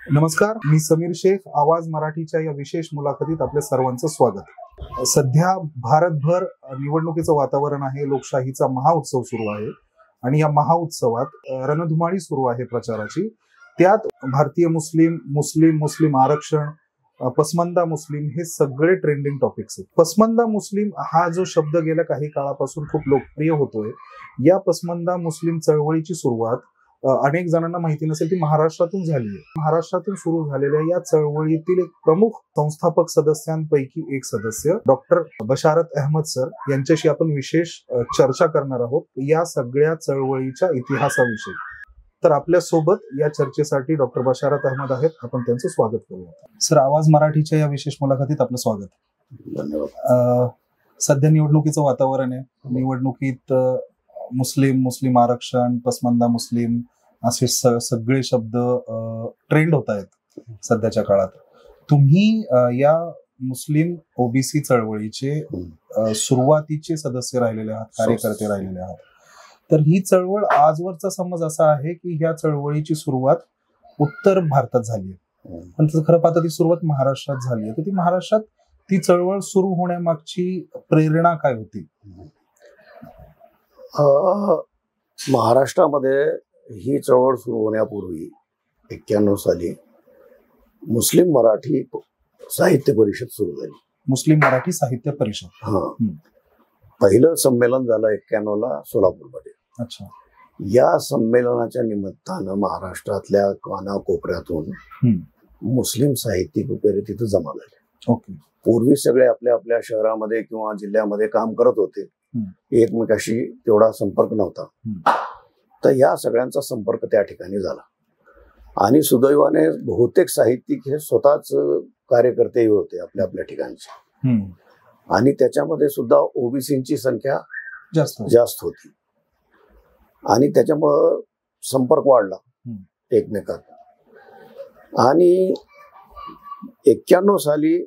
नमस्कार, मी समीर शेख. आवाज मराठीच्या या विशेष मुलाखतीत आपल्या सर्वांचं स्वागत. सध्या भारतभर निवडणुकीचं वातावरण आहे. लोकशाहीचा महाउत्सव सुरू आहे आणि या महाउत्सवात रणधुमाळी सुरू आहे प्रचाराची. त्यात भारतीय मुस्लिम आरक्षण, पसमंदा मुस्लिम हे सगळे ट्रेंडिंग टॉपिक्स आहेत. पसमंदा मुस्लिम हा जो शब्द गेल्या काही काळापासून खूप लोकप्रिय होतोय. या पसमंदा मुस्लिम चळवळीची सुरुवात अनेक जणांना माहिती नसेल ती महाराष्ट्रातून झाली आहे. महाराष्ट्रातून सुरू झालेल्या या चळवळीतील एक प्रमुख संस्थापक सदस्यांपैकी एक सदस्य डॉक्टर बशारत अहमद सर यांच्याशी आपण विशेष चर्चा करणार आहोत या सगळ्या चळवळीच्या इतिहासाविषयी. तर आपल्या सोबत या चर्चेसाठी डॉक्टर बशारत अहमद आहेत. आपण त्यांचं स्वागत करूया. सर, आवाज मराठीच्या या विशेष मुलाखतीत आपलं स्वागत. धन्यवाद. सध्या निवडणुकीचं वातावरण आहे. निवडणुकीत मुस्लिम आरक्षण, पसमंदा मुस्लिम असे सगळे शब्द ट्रेंड होत आहेत सध्याच्या काळात. तुम्ही या मुस्लिम ओबीसी चळवळीचे सुरुवातीचे सदस्य राहिलेले आहात, कार्यकर्ते राहिलेले आहात. तर ही चळवळ आजवरचा समज असा आहे की ह्या चळवळीची सुरुवात उत्तर भारतात झाली आहे, पण खरं पाहता ती सुरुवात महाराष्ट्रात झाली आहे. तर ती महाराष्ट्रात ती चळवळ सुरू होण्यामागची प्रेरणा काय होती? महाराष्ट्रामध्ये ही चळवळ सुरू होण्यापूर्वी 91 साली मुस्लिम मराठी साहित्य परिषद सुरू झाली. मुस्लिम मराठी साहित्य परिषद. पहिलं संमेलन झालं 91 ला सोलापूरमध्ये. अच्छा. या संमेलनाच्या निमित्तानं महाराष्ट्रातल्या कानाकोपऱ्यातून मुस्लिम साहित्यिक वगैरे तिथं जमा झाले. ओके. पूर्वी सगळे आपल्या आपल्या शहरामध्ये किंवा जिल्ह्यामध्ये काम करत होते. एकमेकाशी तेवढा संपर्क नव्हता. तर या सगळ्यांचा संपर्क त्या ठिकाणी झाला आणि सुदैवाने बहुतेक साहित्यिक हे स्वतःच कार्यकर्ते होते आपल्या आपल्या ठिकाणचे. आणि त्याच्यामध्ये सुद्धा ओबीसींची संख्या जास्त होती आणि त्याच्यामुळं संपर्क वाढला एकमेकात. आणि 91 साली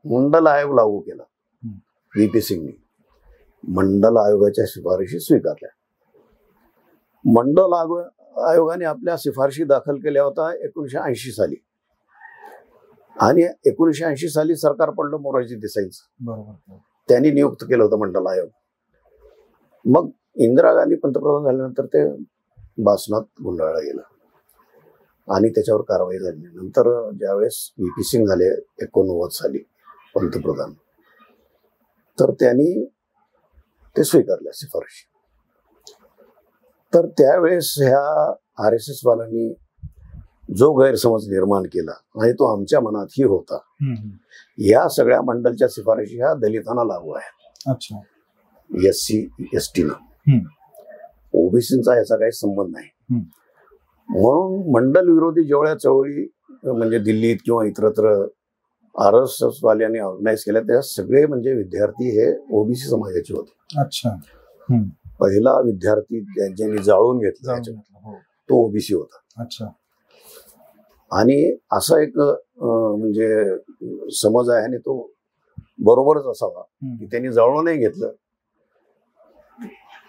मंडल आयोग लागू केला. व्ही.पी. सिंगनी मंडल आयोगाच्या शिफारशी स्वीकारल्या. मंडल आयोगाने आपल्या शिफारशी दाखल केल्या होत्या 1980 साली आणि 1980 साली सरकार पडलं मोरारजी देसाईंचं. बरोबर. त्यांनी नियुक्त केलं होतं मंडल आयोग. मग इंदिरा गांधी पंतप्रधान झाल्यानंतर ते भाषणात गुंडाळलं गेलं आणि त्याच्यावर कारवाई झाली. नंतर ज्यावेळेस व्ही.पी. सिंग झाले 89 साली पंतप्रधान, तर त्यांनी ते स्वीकारल्या शिफारशी. तर त्यावेळेस ह्या RSS वाल्यांनी जो गैरसमज निर्माण केला आणि तो आमच्या मनातही होता, या सगळ्या मंडलच्या शिफारशी ह्या दलितांना लागू आहेत. अच्छा. SC ST ना, ओबीसींचा याचा काही संबंध नाही. म्हणून मंडल विरोधी जेवढ्या चळवळी म्हणजे दिल्लीत किंवा इतरत्र RSS वाल्यांनी ऑर्गनाईज केल्या त्या सगळे म्हणजे विद्यार्थी हे ओबीसी समाजाचे होते. अच्छा. पहिला विद्यार्थी ज्यांनी जाळून घेतला तो ओबीसी होता. अच्छा. आणि असा एक म्हणजे समज आहे आणि तो बरोबरच असावा की त्यांनी जाळून नाही घेतलं,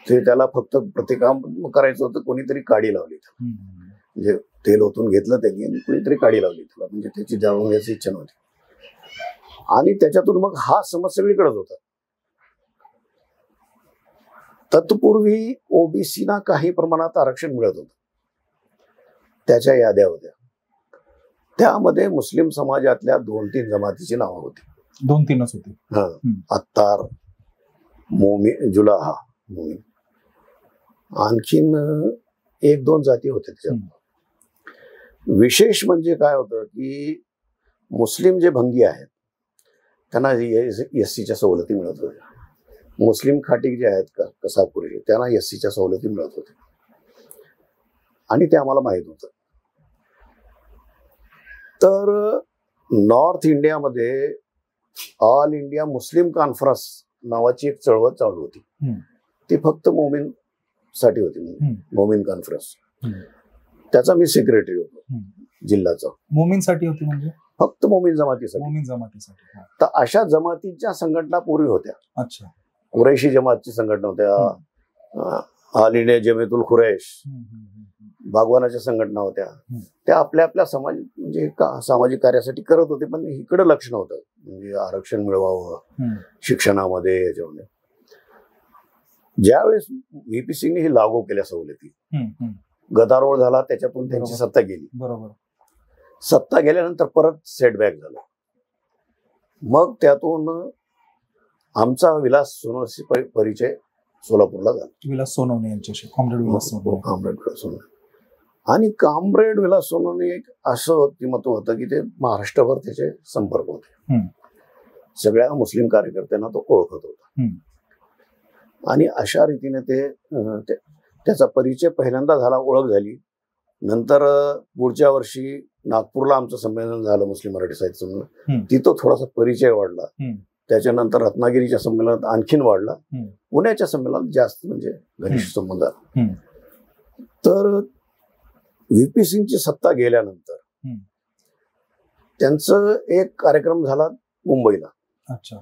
ते त्याला फक्त प्रतिकाम करायचं होतं. कोणीतरी काडी लावली, म्हणजे तेल ओतून घेतलं त्यांनी आणि कोणीतरी काडी लावली त्याला, म्हणजे त्याची जाळून घ्यायची इच्छा नव्हती. आणि त्याच्यातून मग हा समज सगळीकडेच होता. तत्पूर्वी ओबीसीना काही प्रमाणात आरक्षण मिळत होतं. त्याच्या याद्या होत्या. त्यामध्ये मुस्लिम समाजातल्या 2-3 जमातीची नावं होती. 2-3च होती. अत्तार, मोमीन, जुलाहा, मोमीन, आणखीन 1-2 जाती होत्या त्याच्यात. विशेष म्हणजे काय होतं की मुस्लिम जे भंगी आहेत त्यांना SCच्या सवलती मिळत होत्या. मुस्लिम खाटीक जे आहेत कसापुरी त्यांना SCच्या सवलती मिळत होत्या आणि ते आम्हाला माहीत होतं. तर नॉर्थ इंडियामध्ये ऑल इंडिया मुस्लिम कॉन्फरन्स नावाची एक चळवळ चालू होती. ती फक्त मोमीन साठी होती, मोमीन कॉन्फरन्स. त्याचा मी सेक्रेटरी होतो जिल्ह्याचा. मोमीनसाठी होती म्हणजे फक्त मोमीन जमातीसाठी. मोमीन जमातीसाठी. तर अशा जमातीच्या संघटना पूर्वी होत्या. अच्छा. कुरैशी जमातची संघटना होत्या, ऑल इंडिया जमियतुल खुरैश, भगवानाच्या संघटना होत्या, त्या आपल्या आपल्या समाज म्हणजे सामाजिक कार्यासाठी करत होते, पण इकडे लक्ष नव्हतं. म्हणजे आरक्षण मिळवावं शिक्षणामध्ये, याच्यामध्ये. ज्यावेळेस व्ही.पी. सिंगने हे लागू केल्या सवलती, गदारोळ झाला, त्याच्यातून त्यांची सत्ता गेली. बरोबर. सत्ता गेल्यानंतर परत सेटबॅक झाला. मग त्यातून आमचा विलास सोनवणे परिचय सोलापूरला झाला. विलास सोनवणे यांच्याशी, कॉम्रेड विलास सोनवणे. कॉम्रेड विलास सोनवणे. आणि कॉम्रेड विलास सोनवणे एक असं व्यक्तिमत्व होतं की ते महाराष्ट्रभर त्याचे संपर्क होते. सगळ्या मुस्लिम कार्यकर्त्यांना तो ओळखत होता. आणि अशा रीतीने त्याचा परिचय पहिल्यांदा झाला, ओळख झाली. नंतर पुढच्या वर्षी नागपूरला आमचं संमेलन झालं, मुस्लिम मराठी साहित्य संमेलन. तिथं थोडासा परिचय वाढला. त्याच्यानंतर रत्नागिरीच्या संमेलनात आणखीन वाढला. पुण्याच्या संमेलनात जास्त म्हणजे घनिष्ठ संबंध आला. तर व्ही.पी. सिंगची सत्ता गेल्यानंतर त्यांचं एक कार्यक्रम झाला मुंबईला. अच्छा.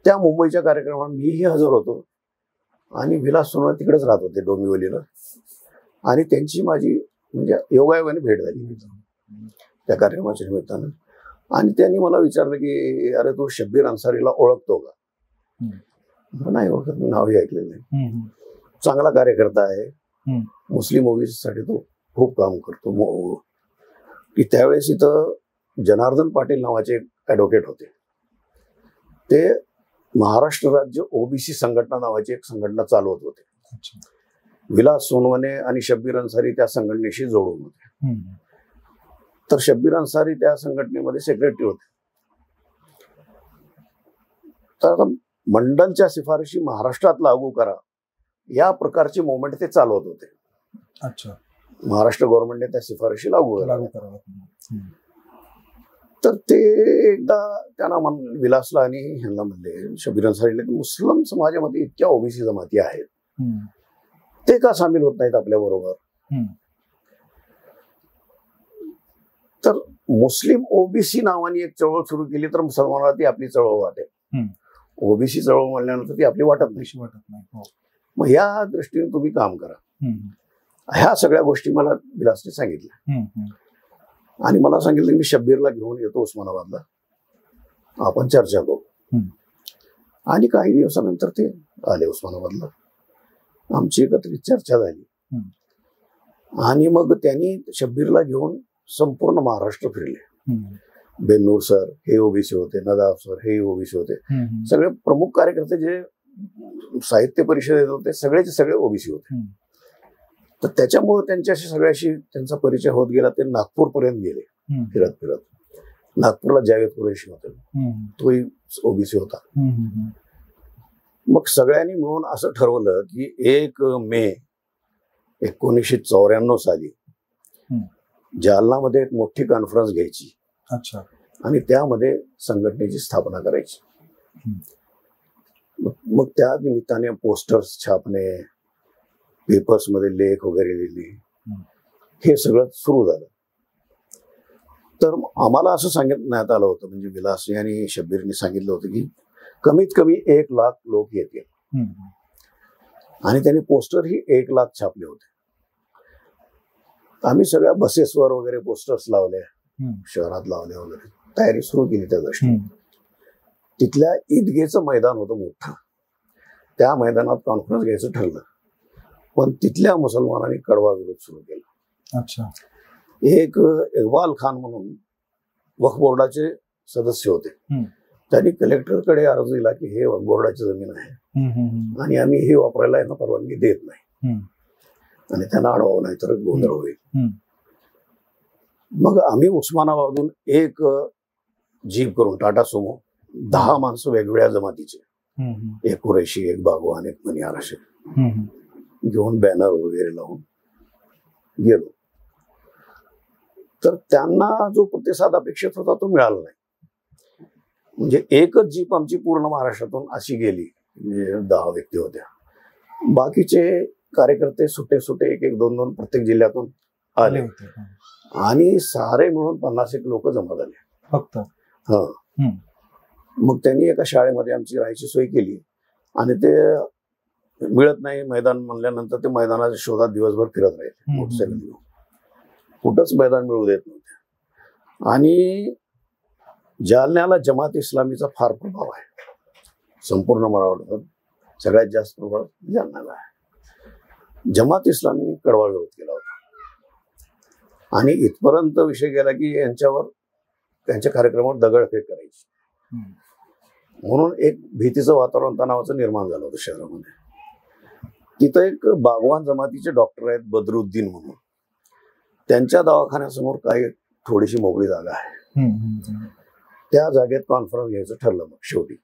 त्या मुंबईच्या कार्यक्रमात मीही हजर होतो आणि विलास सोनवणे तिकडेच राहत होते, डोंबिवलीला. आणि त्यांची माझी म्हणजे योगायोगाने भेट झाली त्या कार्यक्रमाच्या निमित्तानं. आणि त्यांनी मला विचारलं की अरे तू शब्बीर अन्सारीला ओळखतो का? नाही ओळखत, मी नावही ऐकलेलं नाही. चांगला कार्यकर्ता आहे, मुस्लिम ओबीसीसाठी तो खूप काम करतो. की त्यावेळेस इथं जनार्दन पाटील नावाचे एक ॲडव्होकेट होते. ते महाराष्ट्र राज्य ओबीसी संघटना नावाची एक संघटना चालवत होते. विलास सोनवणे आणि शब्बीर अन्सारी त्या संघटनेशी जोडून होते. तर शब्बीर अन्सारी त्या संघटनेमध्ये सेक्रेटरी होते. तर मंडलच्या शिफारशी महाराष्ट्रात लागू करा या प्रकारची मुवमेंट ते चालवत होते. अच्छा. महाराष्ट्र गव्हर्नमेंटने त्या शिफारशी लागू कराव्या. तर ते एकदा त्यांना विलासला आणि ह्यांना म्हणले, शब्बीर अन्सारीला, की मुस्लिम समाजामध्ये इतक्या ओबीसी जमाती आहेत, ते का सामील होत नाहीत आपल्या बरोबर? तर मुस्लिम ओबीसी नावाने एक चळवळ सुरू केली तर मुसलमानाला ती आपली चळवळ वाटेल. ओबीसी चळवळ म्हणल्यानंतर ती आपली वाटत नाही. मग या दृष्टीने तुम्ही काम करा. ह्या सगळ्या गोष्टी मला विलासने सांगितल्या. आणि मला सांगितलं मी शब्बीरला घेऊन येतो उस्मानाबादला, आपण चर्चा करू. आणि काही दिवसानंतर ते आले उस्मानाबादला. आमची एकत्रित चर्चा झाली. आणि मग त्यांनी शब्बीरला घेऊन संपूर्ण महाराष्ट्र फिरले. बेन्नूर सर हे ओबीसी होते, नदाफ सर हे ओबीसी होते. सगळे प्रमुख कार्यकर्ते जे साहित्य परिषदेत होते सगळेचे सगळे ओबीसी होते. तर त्याच्यामुळे त्यांच्याशी सगळ्याशी त्यांचा परिचय होत गेला. ते नागपूरपर्यंत गेले फिरत फिरत. नागपूरला जावेद कुरेशी होते, तोही ओबीसी होता. मग सगळ्यांनी मिळून असं ठरवलं की 1 मे 1994 साली जालनामध्ये एक मोठी कॉन्फरन्स घ्यायची. अच्छा. आणि त्यामध्ये संघटनेची स्थापना करायची. मग त्या निमित्ताने पोस्टर्स छापणे, पेपर्समध्ये लेख वगैरे लिहिले, हे सगळं सुरू झालं. तर आम्हाला असं सांगण्यात आलं होतं, म्हणजे विलास आणि शब्बीरने सांगितलं होतं की कमीत कमी 1 लाख लोक येतील. आणि त्यांनी पोस्टर ही 1 लाख छापले होते. आम्ही सगळ्या बसेसवर वगैरे पोस्टर्स लावले, शहरात लावले वगैरे, तयारी सुरू केली त्या दृष्टीने. तिथल्या ईदगेचं मैदान होतं मोठं, त्या मैदानात कॉन्फरन्स घ्यायचं ठरलं. पण तिथल्या मुसलमानांनी कडवा विरोध सुरू केला. अच्छा. एक इक्बाल खान म्हणून वक्फ बोर्डाचे सदस्य होते. त्यांनी कलेक्टरकडे अर्ज दिला की हे वक्फ बोर्डाची जमीन आहे आणि आम्ही हे वापरायला यांना परवानगी देत नाही आणि त्यांना अडवावं नाही तर गोंधळ होईल. मग आम्ही उस्मानाबादून एक जीप करून, टाटा सुमो, 10 माणसं वेगवेगळ्या जमातीचे, एक कुरेशी, एक बागवान, एक मनियार, असे घेऊन बॅनर वगैरे लावून गेलो. तर त्यांना जो प्रतिसाद अपेक्षित होता तो मिळाला नाही. म्हणजे एकच जीप आमची पूर्ण महाराष्ट्रातून अशी गेली, म्हणजे 10 व्यक्ती होत्या. बाकीचे कार्यकर्ते सुटे सुटे 1-1, 2-2 प्रत्येक जिल्ह्यातून आले आणि सारे मिळून 50-1 लोक जमा झाले फक्त. मग त्यांनी एका शाळेमध्ये आमची राहायची सोय केली आणि ते मिळत नाही मैदान म्हणल्यानंतर ते मैदानाच्या शोधात दिवसभर फिरत राहिले मोटरसायकल घेऊन. कुठंच मैदान मिळू देत नव्हते. आणि जालन्याला जमात इस्लामीचा फार प्रभाव आहे. संपूर्ण मराठवाड्यात सगळ्यात जास्त प्रभाव जालन्याला आहे. जमात इस्लामीने कडवा विरोध केला होता आणि इथपर्यंत विषय गेला की यांच्यावर त्यांच्या कार्यक्रमावर दगडफेक करायची. म्हणून एक भीतीचं वातावरण तणावाचं निर्माण झालं होतं शहरामध्ये. तिथं एक बागवान जमातीचे डॉक्टर आहेत बदरुद्दीन म्हणून, त्यांच्या दवाखान्यासमोर काही थोडीशी मोकळी जागा आहे. त्या जागेत कॉन्फरन्स घ्यायचं ठरलं मग शेवटी.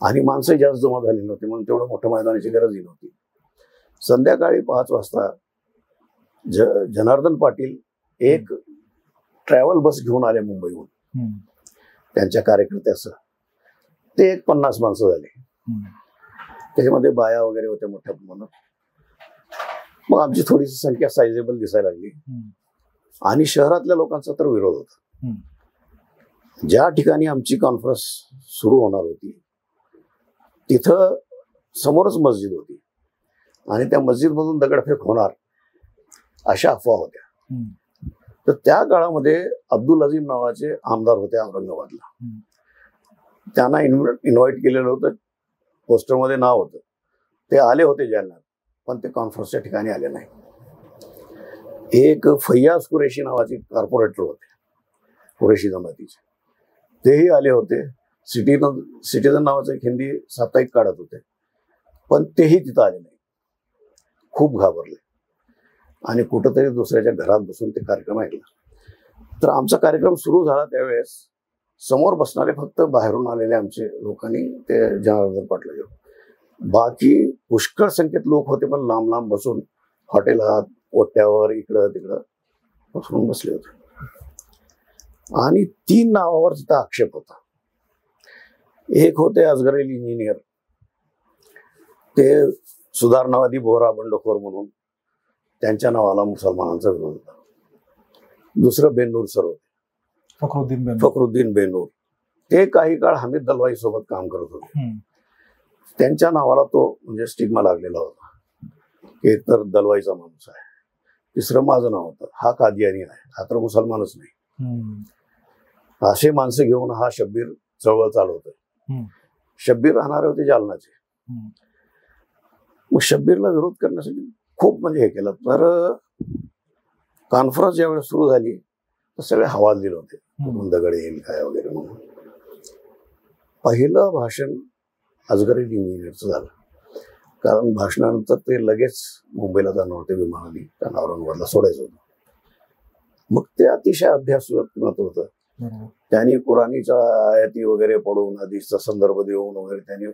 आणि माणसं जास्त जमा झाली नव्हती म्हणून तेवढं मोठं मैदानाची गरजही नव्हती. संध्याकाळी 5 वाजता जनार्दन पाटील एक ट्रॅव्हल बस घेऊन आले मुंबईहून त्यांच्या कार्यकर्त्यासह. ते एक 50 माणसं झाले. त्याच्यामध्ये बाया वगैरे होत्या मोठ्या प्रमाणात. मग आमची थोडीशी संख्या सायझेबल दिसायला लागली आणि शहरातल्या लोकांचा तर विरोध होता. ज्या ठिकाणी आमची कॉन्फरन्स सुरू होणार होती तिथं समोरच मस्जिद होती आणि त्या मस्जिदमधून दगडफेक होणार अशा अफवा होत्या. तर त्या काळामध्ये अब्दुल अजीम नावाचे आमदार होते औरंगाबादला. त्यांना इन्व्हाइट केलेलं होतं. पोस्टरमध्ये नाव होतं. ते आले होते जालन्यात पण ते कॉन्फरन्सच्या ठिकाणी आले नाही. एक फैयाज कुरेशी नावाचे कॉर्पोरेटर होते कुरेशी जमातीचे, तेही आले होते. सिटीजन नावाचं एक हिंदी साप्ताहिक काढत होते पण तेही तिथं आले नाही. खूप घाबरले आणि कुठंतरी दुसऱ्याच्या घरात बसून ते कार्यक्रम ऐकला. तर आमचा कार्यक्रम सुरू झाला त्यावेळेस समोर बसणारे फक्त बाहेरून आलेले आमचे लोकांनी ते जनार्दन पाटला घेऊन, बाकी पुष्कळ संख्येत लोक होते पण लांब लांब बसून हॉटेलात ओट्यावर इकडं तिकडं बसून बसले होते. आणि 3 नावावर तिथं आक्षेप होता. एक होते अजगरेल इंजिनियर, ते सुधारणावादी बोहरा बंडखोर म्हणून त्यांच्या नावाला मुसलमानांचा विरोध होता. दुसरं बेनूर सर होते, फखरुद्दीन बेनूर. ते काही काळ हमीद दलवाई सोबत काम करत होते. त्यांच्या नावाला तो म्हणजे स्टिग्मा लागलेला होता. एक तर दलवाईचा माणूस आहे, तिसरं माझं नाव होतं, हा कादियानी आहे, हा तर मुसलमानच नाही. असे माणसं घेऊन हा शब्बीर चळवळ चालवतोय. शब्बीर राहणारे होते जालनाचे. मग शब्बीरला विरोध करण्यासाठी खूप म्हणजे हे केलं. तर कॉन्फरन्स ज्यावेळेस सुरू झाली तर सगळे हवालदिल होते, दगड येईल काय वगैरे म्हणून. पहिलं भाषण अजगरेल इंजिनियरचं झालं कारण भाषणानंतर ते लगेच मुंबईला जाणार होते विमानाने, त्यांना औरंगाबादला सोडायचं होतं. मग ते अतिशय अभ्यासू व्यक्तिमत्व होतं. त्यांनी कुराणीच्या आयाती वगैरे पढून हदीसचा संदर्भ देऊन वगैरे त्यांनी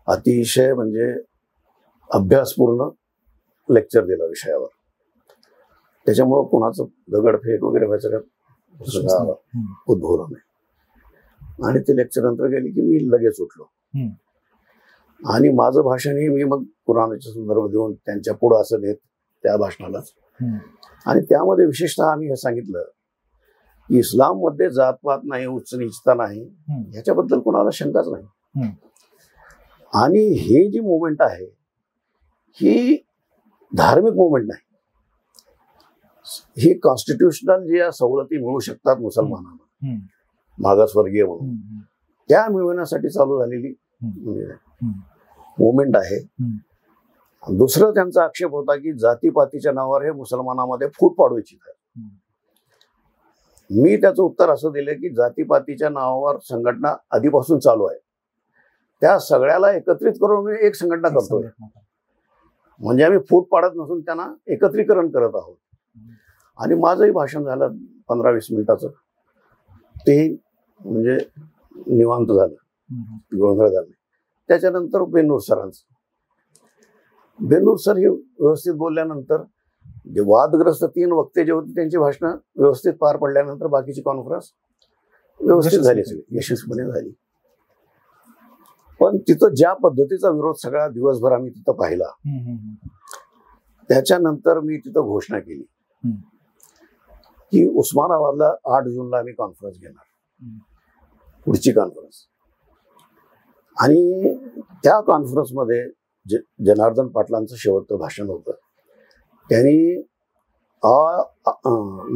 अतिशय म्हणजे अभ्यासपूर्ण लेक्चर दिला विषयावर. त्याच्यामुळं कुणाचं दगडफेक वगैरे व्हायचं का उद्भवलं नाही. आणि ते लेक्चर नंतर गेले की मी लगेच उठलो आणि माझं भाषणही मी मग कुराणाचा संदर्भ देऊन त्यांच्या पुढं असं देत त्या भाषणाला. आणि त्यामध्ये विशेषतः आम्ही हे सांगितलं की इस्लाममध्ये जातपात नाही, उच्च नीचता नाही, ह्याच्याबद्दल कोणाला शंकाच नाही. आणि हे जी मुवमेंट आहे ही धार्मिक मुवमेंट नाही, ही कॉन्स्टिट्युशनल ज्या सवलती मिळू शकतात मुसलमानांना मागासवर्गीय म्हणून त्या मिळवण्यासाठी चालू झालेली मुवमेंट आहे. दुसरं त्यांचा आक्षेप होता की जातीपातीच्या नावावर हे मुसलमानामध्ये फूट पाडू इच्छित आहे. मी त्याचं उत्तर असं दिलं की जातीपातीच्या नावावर संघटना आधीपासून चालू आहे, त्या सगळ्याला एकत्रित करून मी एक संघटना करतोय. म्हणजे आम्ही फूट पाडत नसून त्यांना एकत्रीकरण करत आहोत. आणि माझंही भाषण झालं 15-20 मिनिटाचं, तेही म्हणजे निवांत झालं, गोंधळ झाला. त्याच्यानंतर बेनूर सरांचं, बेनूर सर हे व्यवस्थित बोलल्यानंतर जे वादग्रस्त 3 वक्ते जे होते त्यांची भाषणं व्यवस्थित पार पडल्यानंतर बाकीची कॉन्फरन्स व्यवस्थित झाली, यशस्वीपणे झाली. पण तिथं ज्या पद्धतीचा विरोध सगळा दिवसभर आम्ही तिथं पाहिला, त्याच्यानंतर मी तिथं घोषणा केली की उस्मानाबादला 8 जूनला आम्ही कॉन्फरन्स घेणार, पुढची कॉन्फरन्स. आणि त्या कॉन्फरन्समध्ये जनार्दन पाटलांचं शेवटचं भाषण होतं. त्यांनी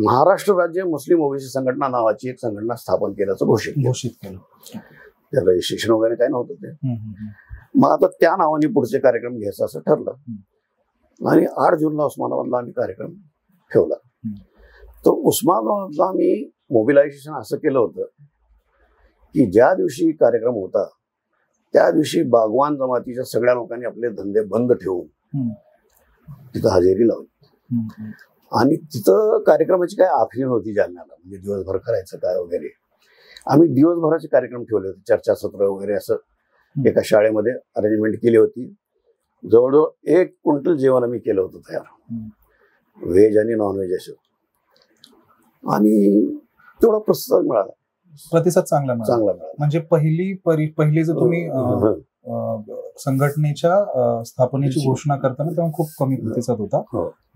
महाराष्ट्र राज्य मुस्लिम ओबीसी संघटना नावाची एक संघटना स्थापन केल्याचं घोषित केलं. त्याला रजिस्ट्रेशन वगैरे काय नव्हतं ते. मग आता त्या नावाने पुढचे कार्यक्रम घ्यायचं असं ठरलं आणि 8 जूनला उस्मानाबादला आम्ही कार्यक्रम ठेवला. तर उस्मानाबादला आम्ही मोबिलायझेशन असं केलं होतं की ज्या दिवशी कार्यक्रम होता त्या दिवशी बागवान जमातीच्या सगळ्या लोकांनी आपले धंदे बंद ठेवून तिथं हजेरी लावली. आणि तिथं कार्यक्रमाची काय आखणी नव्हती जालन्याला, म्हणजे दिवसभर करायचं काय वगैरे. आम्ही दिवसभराचे कार्यक्रम ठेवले होते, चर्चासत्र वगैरे असं एका शाळेमध्ये अरेंजमेंट केली होती. जवळजवळ 1 क्विंटल जेवण आम्ही केलं होतं तयार, व्हेज आणि नॉनव्हेज असं. आणि तेवढा प्रतिसाद मिळाला. प्रतिसाद चांगला मिळाला. म्हणजे पहिली जर तुम्ही संघटनेच्या स्थापनेची घोषणा करताना तेव्हा खूप कमी प्रतिसाद होता.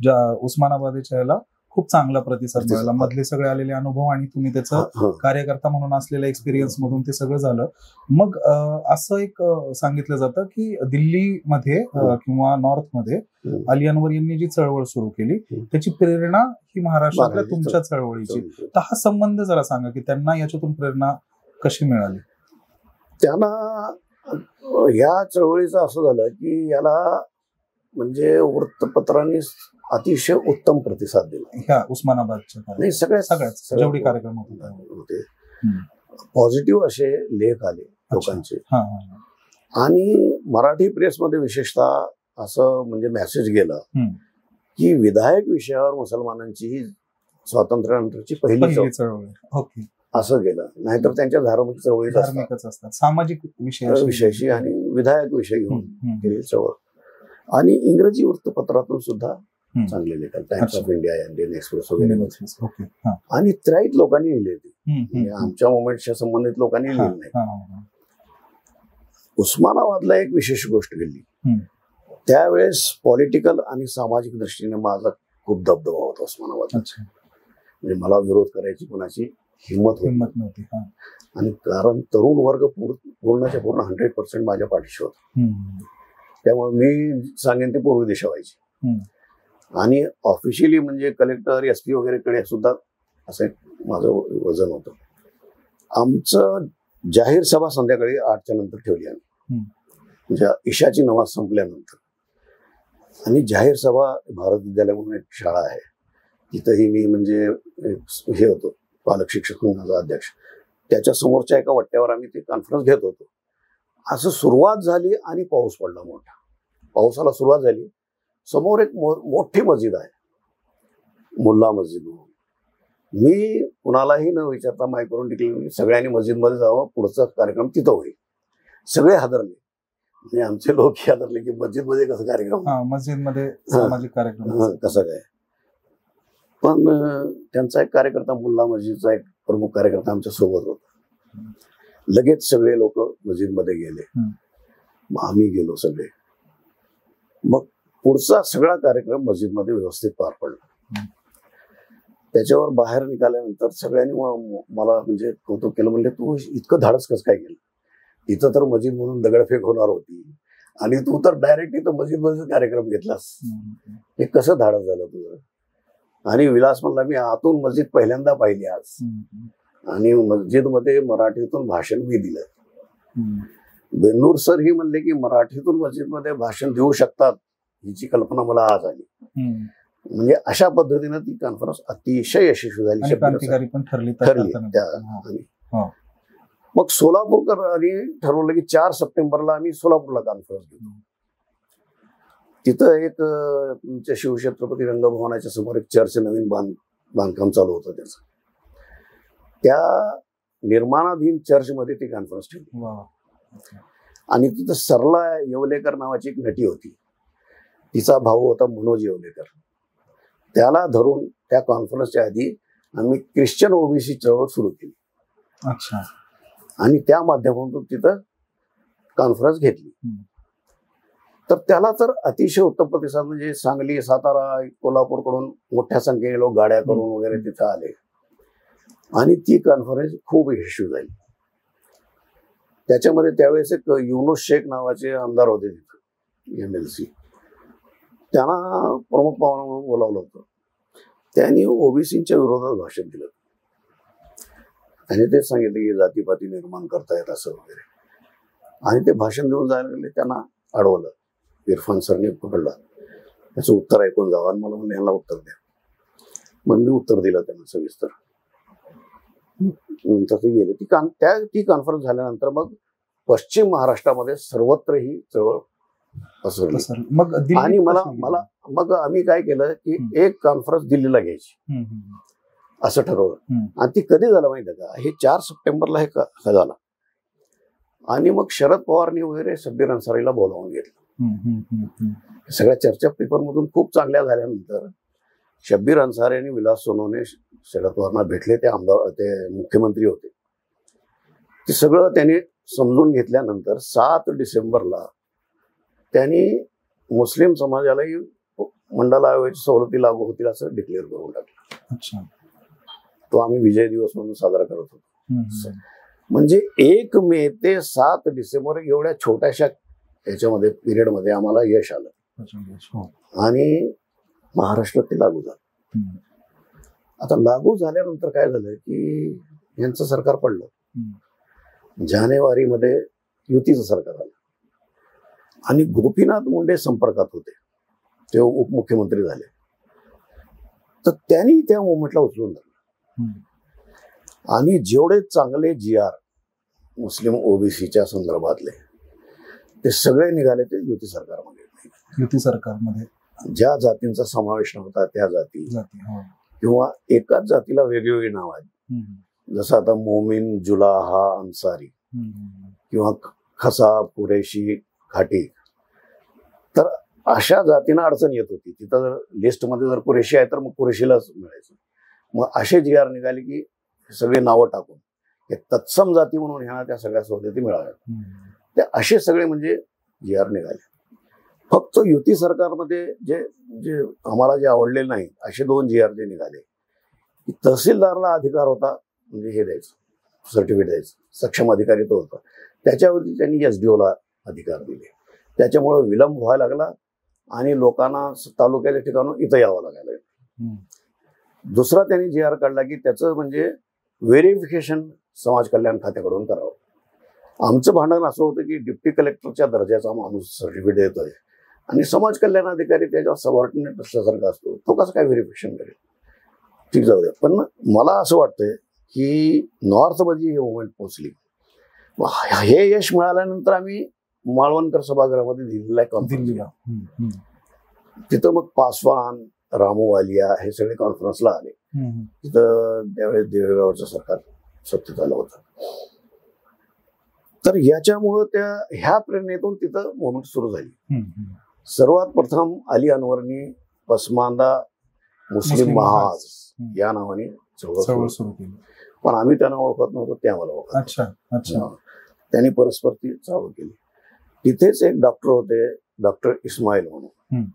ज्या उस्मानाबादेच्या याला खूप चांगला प्रतिसाद मिळाला. मधले सगळे आलेले अनुभव आणि तुम्ही त्याचं कार्यकर्ता म्हणून असलेल्या एक्सपिरियन्स मधून ते सगळं झालं. मग असं एक सांगितलं जातं की दिल्लीमध्ये किंवा नॉर्थमध्ये अली अनवर यांनी जी चळवळ सुरू केली त्याची प्रेरणा ही महाराष्ट्रातल्या तुमच्या चळवळीची. तर हा संबंध जरा सांगा की त्यांना याच्यातून प्रेरणा कशी मिळाली. त्यांना या चळवळीचं असं झालं की याला म्हणजे वृत्तपत्रांनी अतिशय उत्तम प्रतिसाद दिला. ह्या उस्मानाबादच्या नाही सगळ्याच जेवढे कार्यक्रम होते पॉझिटिव्ह असे लेख आले लोकांचे. आणि मराठी प्रेसमध्ये विशेषतः असं म्हणजे मेसेज गेला की विधायक विषयावर मुसलमानांची ही स्वातंत्र्यानंतरची पहिली चळवळ असं गेलं. नाहीतर त्यांच्या धार्मिक चळवळीच असतात, सामाजिक विषयाशी आणि विधायक विषय घेऊन केलेली चळवळ. आणि इंग्रजी वृत्तपत्रातून सुद्धा चांगले लेखन, times of India, Indian express वगैरे. आणि त्र्याईत लोकांनी लिहिले होते, आमच्या मुवमेंटच्या संबंधित लोकांनी लिहिले नाही. उस्मानाबादला एक विशेष गोष्ट घडली. त्यावेळेस पॉलिटिकल आणि सामाजिक दृष्टीने माझा खूप दबदबा होता उस्मानाबाद. म्हणजे मला विरोध करायची कोणाची हिंमत नव्हती. आणि कारण तरुण वर्ग पूर्णच्या पूर्ण 100% माझ्या पाठीशी होता. त्यामुळे मी सांगेन ते पूर्व दिशा व्हायची. आणि ऑफिशियली म्हणजे कलेक्टर, SP वगैरे कडे सुद्धा असं माझं वजन होतं. आमचं जाहीर सभा संध्याकाळी 8च्या नंतर ठेवली आम्ही, म्हणजे ईशाची नमाज संपल्यानंतर. आणि जाहीर सभा भारत विद्यालय म्हणून एक शाळा आहे, तिथंही मी म्हणजे हे होतो पालक शिक्षक म्हणून माझा अध्यक्ष. त्याच्या समोरच्या एका वट्ट्यावर आम्ही ते कॉन्फरन्स घेत होतो. असं सुरुवात झाली आणि पाऊस पडला मोठा. पावसाला सुरुवात झाली. समोर एक मोठी मस्जिद आहे, मुल्ला मस्जिद म्हणून. मी कुणालाही न विचारता माईक करून टिकली, सगळ्यांनी मस्जिदमध्ये जावं, पुढचा कार्यक्रम तिथं होईल. सगळे हादरले, म्हणजे आमचे लोक हादरले की मस्जिदमध्ये कसं कार्यक्रम, मस्जिदमध्ये सामाजिक कार्यक्रम कसं काय. पण त्यांचा एक कार्यकर्ता, मुल्ला मस्जिदचा एक प्रमुख कार्यकर्ता आमच्या सोबत होता. लगेच सगळे लोक मस्जिदमध्ये गेले, मग आम्ही गेलो सगळे. मग पुढचा सगळा कार्यक्रम मस्जिदमध्ये व्यवस्थित पार पडला. त्याच्यावर बाहेर निघाल्यानंतर सगळ्यांनी मला म्हणजे कौतुक केलं. म्हणजे तू इतकं धाडस कसं काय केलं, इथं तर मस्जिद म्हणून दगडफेक होणार होती आणि तू तर डायरेक्ट इथं मस्जिदमध्ये कार्यक्रम घेतलास, हे कसं धाडस झालं तुझं. आणि विलास म्हणला, मी आतून मस्जिद पहिल्यांदा पाहिली आज, आणि मस्जिदमध्ये मराठीतून भाषण मी दिलं. बेन्नूर सर ही म्हणले की मराठीतून मस्जिदमध्ये भाषण देऊ शकतात, हिची कल्पना मला आज आली. म्हणजे अशा पद्धतीने ती कॉन्फरन्स अतिशय यशस्वी झाली, क्रांतिकारी पण ठरली. मग सोलापूरकरांनी ठरवलं की 4 सप्टेंबरला आम्ही सोलापूरला कॉन्फरन्स घेतो. तिथं एक तुमच्या शिवछत्रपती रंगभवनाच्या समोर एक चर्च नवीन बांधकाम चालू होतं त्याचं. त्या निर्माणाधीन चर्चमध्ये ती कॉन्फरन्स ठेवली. आणि तिथं सरला येवलेकर नावाची एक नटी होती, तिचा भाऊ होता मनोज येवलेकर. त्याला धरून त्या कॉन्फरन्सच्या आधी आम्ही ख्रिश्चन ओबीसी चळवळ सुरू केली. अच्छा. आणि त्या माध्यमातून तिथं कॉन्फरन्स घेतली. तर त्याला तर अतिशय उत्तम प्रतिसाद, म्हणजे सांगली, सातारा, कोल्हापूरकडून मोठ्या संख्येने लोक गाड्या करून वगैरे तिथं आले. आणि ती कॉन्फरन्स खूप यशस्वी झाली. त्याच्यामध्ये त्यावेळेस एक युनुस शेख नावाचे आमदार होते तिथं, MLC, त्यांना प्रमुख पाहुणा म्हणून बोलावलं होतं. त्यांनी ओबीसीच्या विरोधात भाषण दिलं आणि तेच सांगितलं की जातीपाती निर्माण करतायत असं वगैरे. आणि ते भाषण देऊन जायला गेले, त्यांना अडवलं. इरफान सरने पकडला, त्याचं उत्तर ऐकून जावं आणि मला म्हणलं यांना उत्तर द्या. मग मी उत्तर दिलं त्यांना सविस्तर. नंतर ते गेले. ती कॉन्फरन्स झाल्यानंतर मग पश्चिम महाराष्ट्रामध्ये सर्वत्र ही चळवळ पसरली. आणि मग आम्ही काय केलं की एक कॉन्फरन्स दिल्लीला घ्यायची असं ठरवलं. आणि ती कधी झालं माहिती आहे का? हे 4 सप्टेंबरला हे झालं. आणि मग शरद पवारनी वगैरे शब्बीर अन्सारीला बोलावून घेतलं. सगळ्या चर्चा पेपरमधून खूप चांगल्या झाल्यानंतर शब्बीर अन्सारी आणि विलास सोनवणे शरद पवारांना भेटले. ते मुख्यमंत्री होते. ते सगळं त्यांनी समजून घेतल्यानंतर 7 डिसेंबरला त्यांनी मुस्लिम समाजालाही मंडल आयोगाची सवलती लागू होतील असं डिक्लेअर करून टाकलं. तो आम्ही विजय दिवस म्हणून साजरा करत होतो. म्हणजे 1 मे ते 7 डिसेंबर एवढ्या छोट्याशा याच्यामध्ये पिरियडमध्ये आम्हाला यश आलं आणि महाराष्ट्रात ते लागू झालं. आता लागू झाल्यानंतर काय झालं की यांचं सरकार पडलं. जानेवारीमध्ये युतीचं सरकार आलं आणि गोपीनाथ मुंडे संपर्कात होते. ते उपमुख्यमंत्री झाले. तर त्यांनी त्या मुवमेंटला उचलून धरलं आणि जेवढे चांगले GR मुस्लिम ओबीसीच्या संदर्भातले ते सगळे निघाले ते युती सरकारमध्ये. ज्या जातींचा समावेश नव्हता त्या जाती किंवा एकाच जातीला वेगवेगळी नाव आहेत. जसं आता मोमीन, जुलाहा, अन्सारी किंवा खसा, कुरेशी, घाटी. तर अशा जातींना अडचण येत होती. तिथं जर लिस्टमध्ये जर कुरेशी आहे तर मग कुरेशीलाच मिळायचं. मग असे GR निघाले की सगळे नावं टाकून हे तत्सम जाती म्हणून ह्या त्या सगळ्या सवलती मिळाल्या. ते असे सगळे म्हणजे GR निघाले. फक्त युती सरकारमध्ये जे जे आम्हाला जे आवडले नाही असे 2 GR जे निघाले की तहसीलदारला अधिकार होता म्हणजे हे द्यायचं, सर्टिफिकेट द्यायचं, सक्षम अधिकारी तो होता. त्याच्यावरती त्यांनी SDOला अधिकार दिले. त्याच्यामुळे विलंब व्हायला लागला आणि लोकांना तालुक्याच्या ठिकाणून इथं यावं लागायला. दुसरा त्यांनी GR काढला की त्याचं म्हणजे व्हेरिफिकेशन समाज कल्याण खात्याकडून करावं. आमचं भांडण असं होतं की डिप्टी कलेक्टरच्या दर्जाचा माणूस सर्टिफिकेट देतोय आणि समाज कल्याण अधिकारी त्याच्यावर सबऑर्डिनेट असल्यासारखा असतो, तो कसं काय व्हेरिफिकेशन करेल? ठीक, जाऊ द्या. पण मला असं वाटतंय की नॉर्थमध्ये ही मुवमेंट पोहोचली. हे यश मिळाल्यानंतर आम्ही माळवणकर सभागृहामध्ये दिल्लीला तिथं मग पासवान, रामू वालिया हे सगळे कॉन्फरन्सला आले. तिथं त्यावेळेस देवेगौडचं सरकार सत्तेत आलं होतं. तर याच्यामुळं ह्या प्रेरणेतून तिथं मुवमेंट सुरू झाली. सर्वात प्रथम अली अनवरनी पसमांदा मुस्लिम महाज या नावाने चळवळ सुरू केली. पण आम्ही त्यांना ओळखत नव्हतो, ते आम्हाला ओळखत. त्यांनी परस्पर ती चालू केली. तिथेच एक डॉक्टर होते, डॉक्टर इस्माईल म्हणून.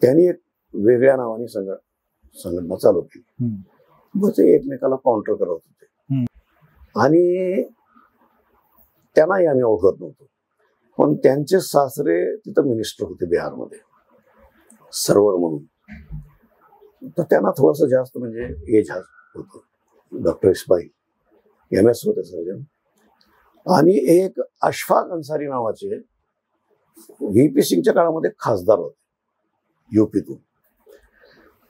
त्यांनी एक वेगळ्या नावाने संघटना चालू केली. मग ते एकमेकाला काउंटर करत होते आणि त्यांनाही आम्ही ओळखत नव्हतो. पण त्यांचे सासरे तिथं मिनिस्टर होते बिहारमध्ये, सर्व्हर म्हणून. तर त्यांना थोडंसं जास्त म्हणजे एज होतं. डॉक्टर इस्माईल MS होते सर्जन. आणि एक अशफाक अन्सारी नावाचे VP सिंगच्या काळामध्ये खासदार होते UPतून.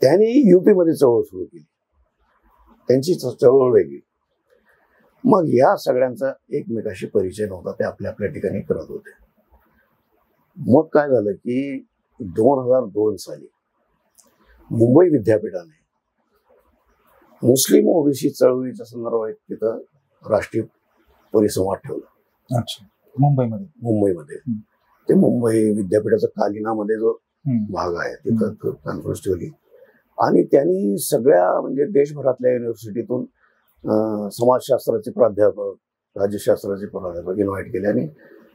त्यांनी UPमध्ये चळवळ सुरू केली. त्यांची चळवळ वेगळी. मग या सगळ्यांचा एकमेकाशी परिचय नव्हता, ते आपल्या आपल्या ठिकाणी करत होते. मग काय झालं की 2002 साली मुंबई विद्यापीठाने मुस्लिम ओबीसी चळवळीच्या संदर्भात तिथं राष्ट्रीय परिसंवाद ठेवला. मुंबईमध्ये ते मुंबई विद्यापीठाचा कालिनामध्ये जो भाग आहे तिथं कॉन्फरन्स ठेवली. आणि त्यांनी सगळ्या म्हणजे देशभरातल्या युनिव्हर्सिटीतून समाजशास्त्राचे प्राध्यापक, राज्यशास्त्राचे प्राध्यापक इन्व्हाइट केले आणि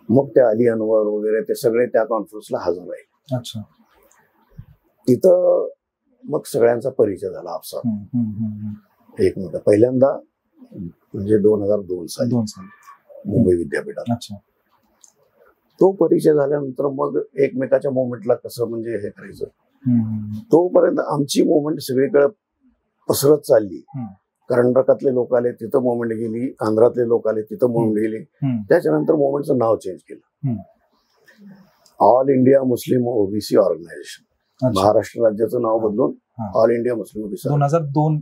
मग त्या अली अनवर वगैरे ते सगळे त्या कॉन्फरन्सला हजर राहिले. तिथं मग सगळ्यांचा परिचय झाला आपसा एकमेका. पहिल्यांदा म्हणजे 2002 साली मुंबई विद्यापीठात. तो परिचय झाल्यानंतर मग एकमेकाच्या मुवमेंटला कसं म्हणजे हे करायचं, तोपर्यंत आमची मुवमेंट सगळीकडे पसरत चालली. कर्नाटकातले लोक आले तिथं मुवमेंट गेली, आंध्रातले लोक आले तिथं मुवमेंट गेली. त्याच्यानंतर मुवमेंटचं नाव चेंज केलं, all India Muslim OBC organisation. Maharashtra राज्याचं नाव बदलून ऑल इंडिया मुस्लिम ओबीसी 2002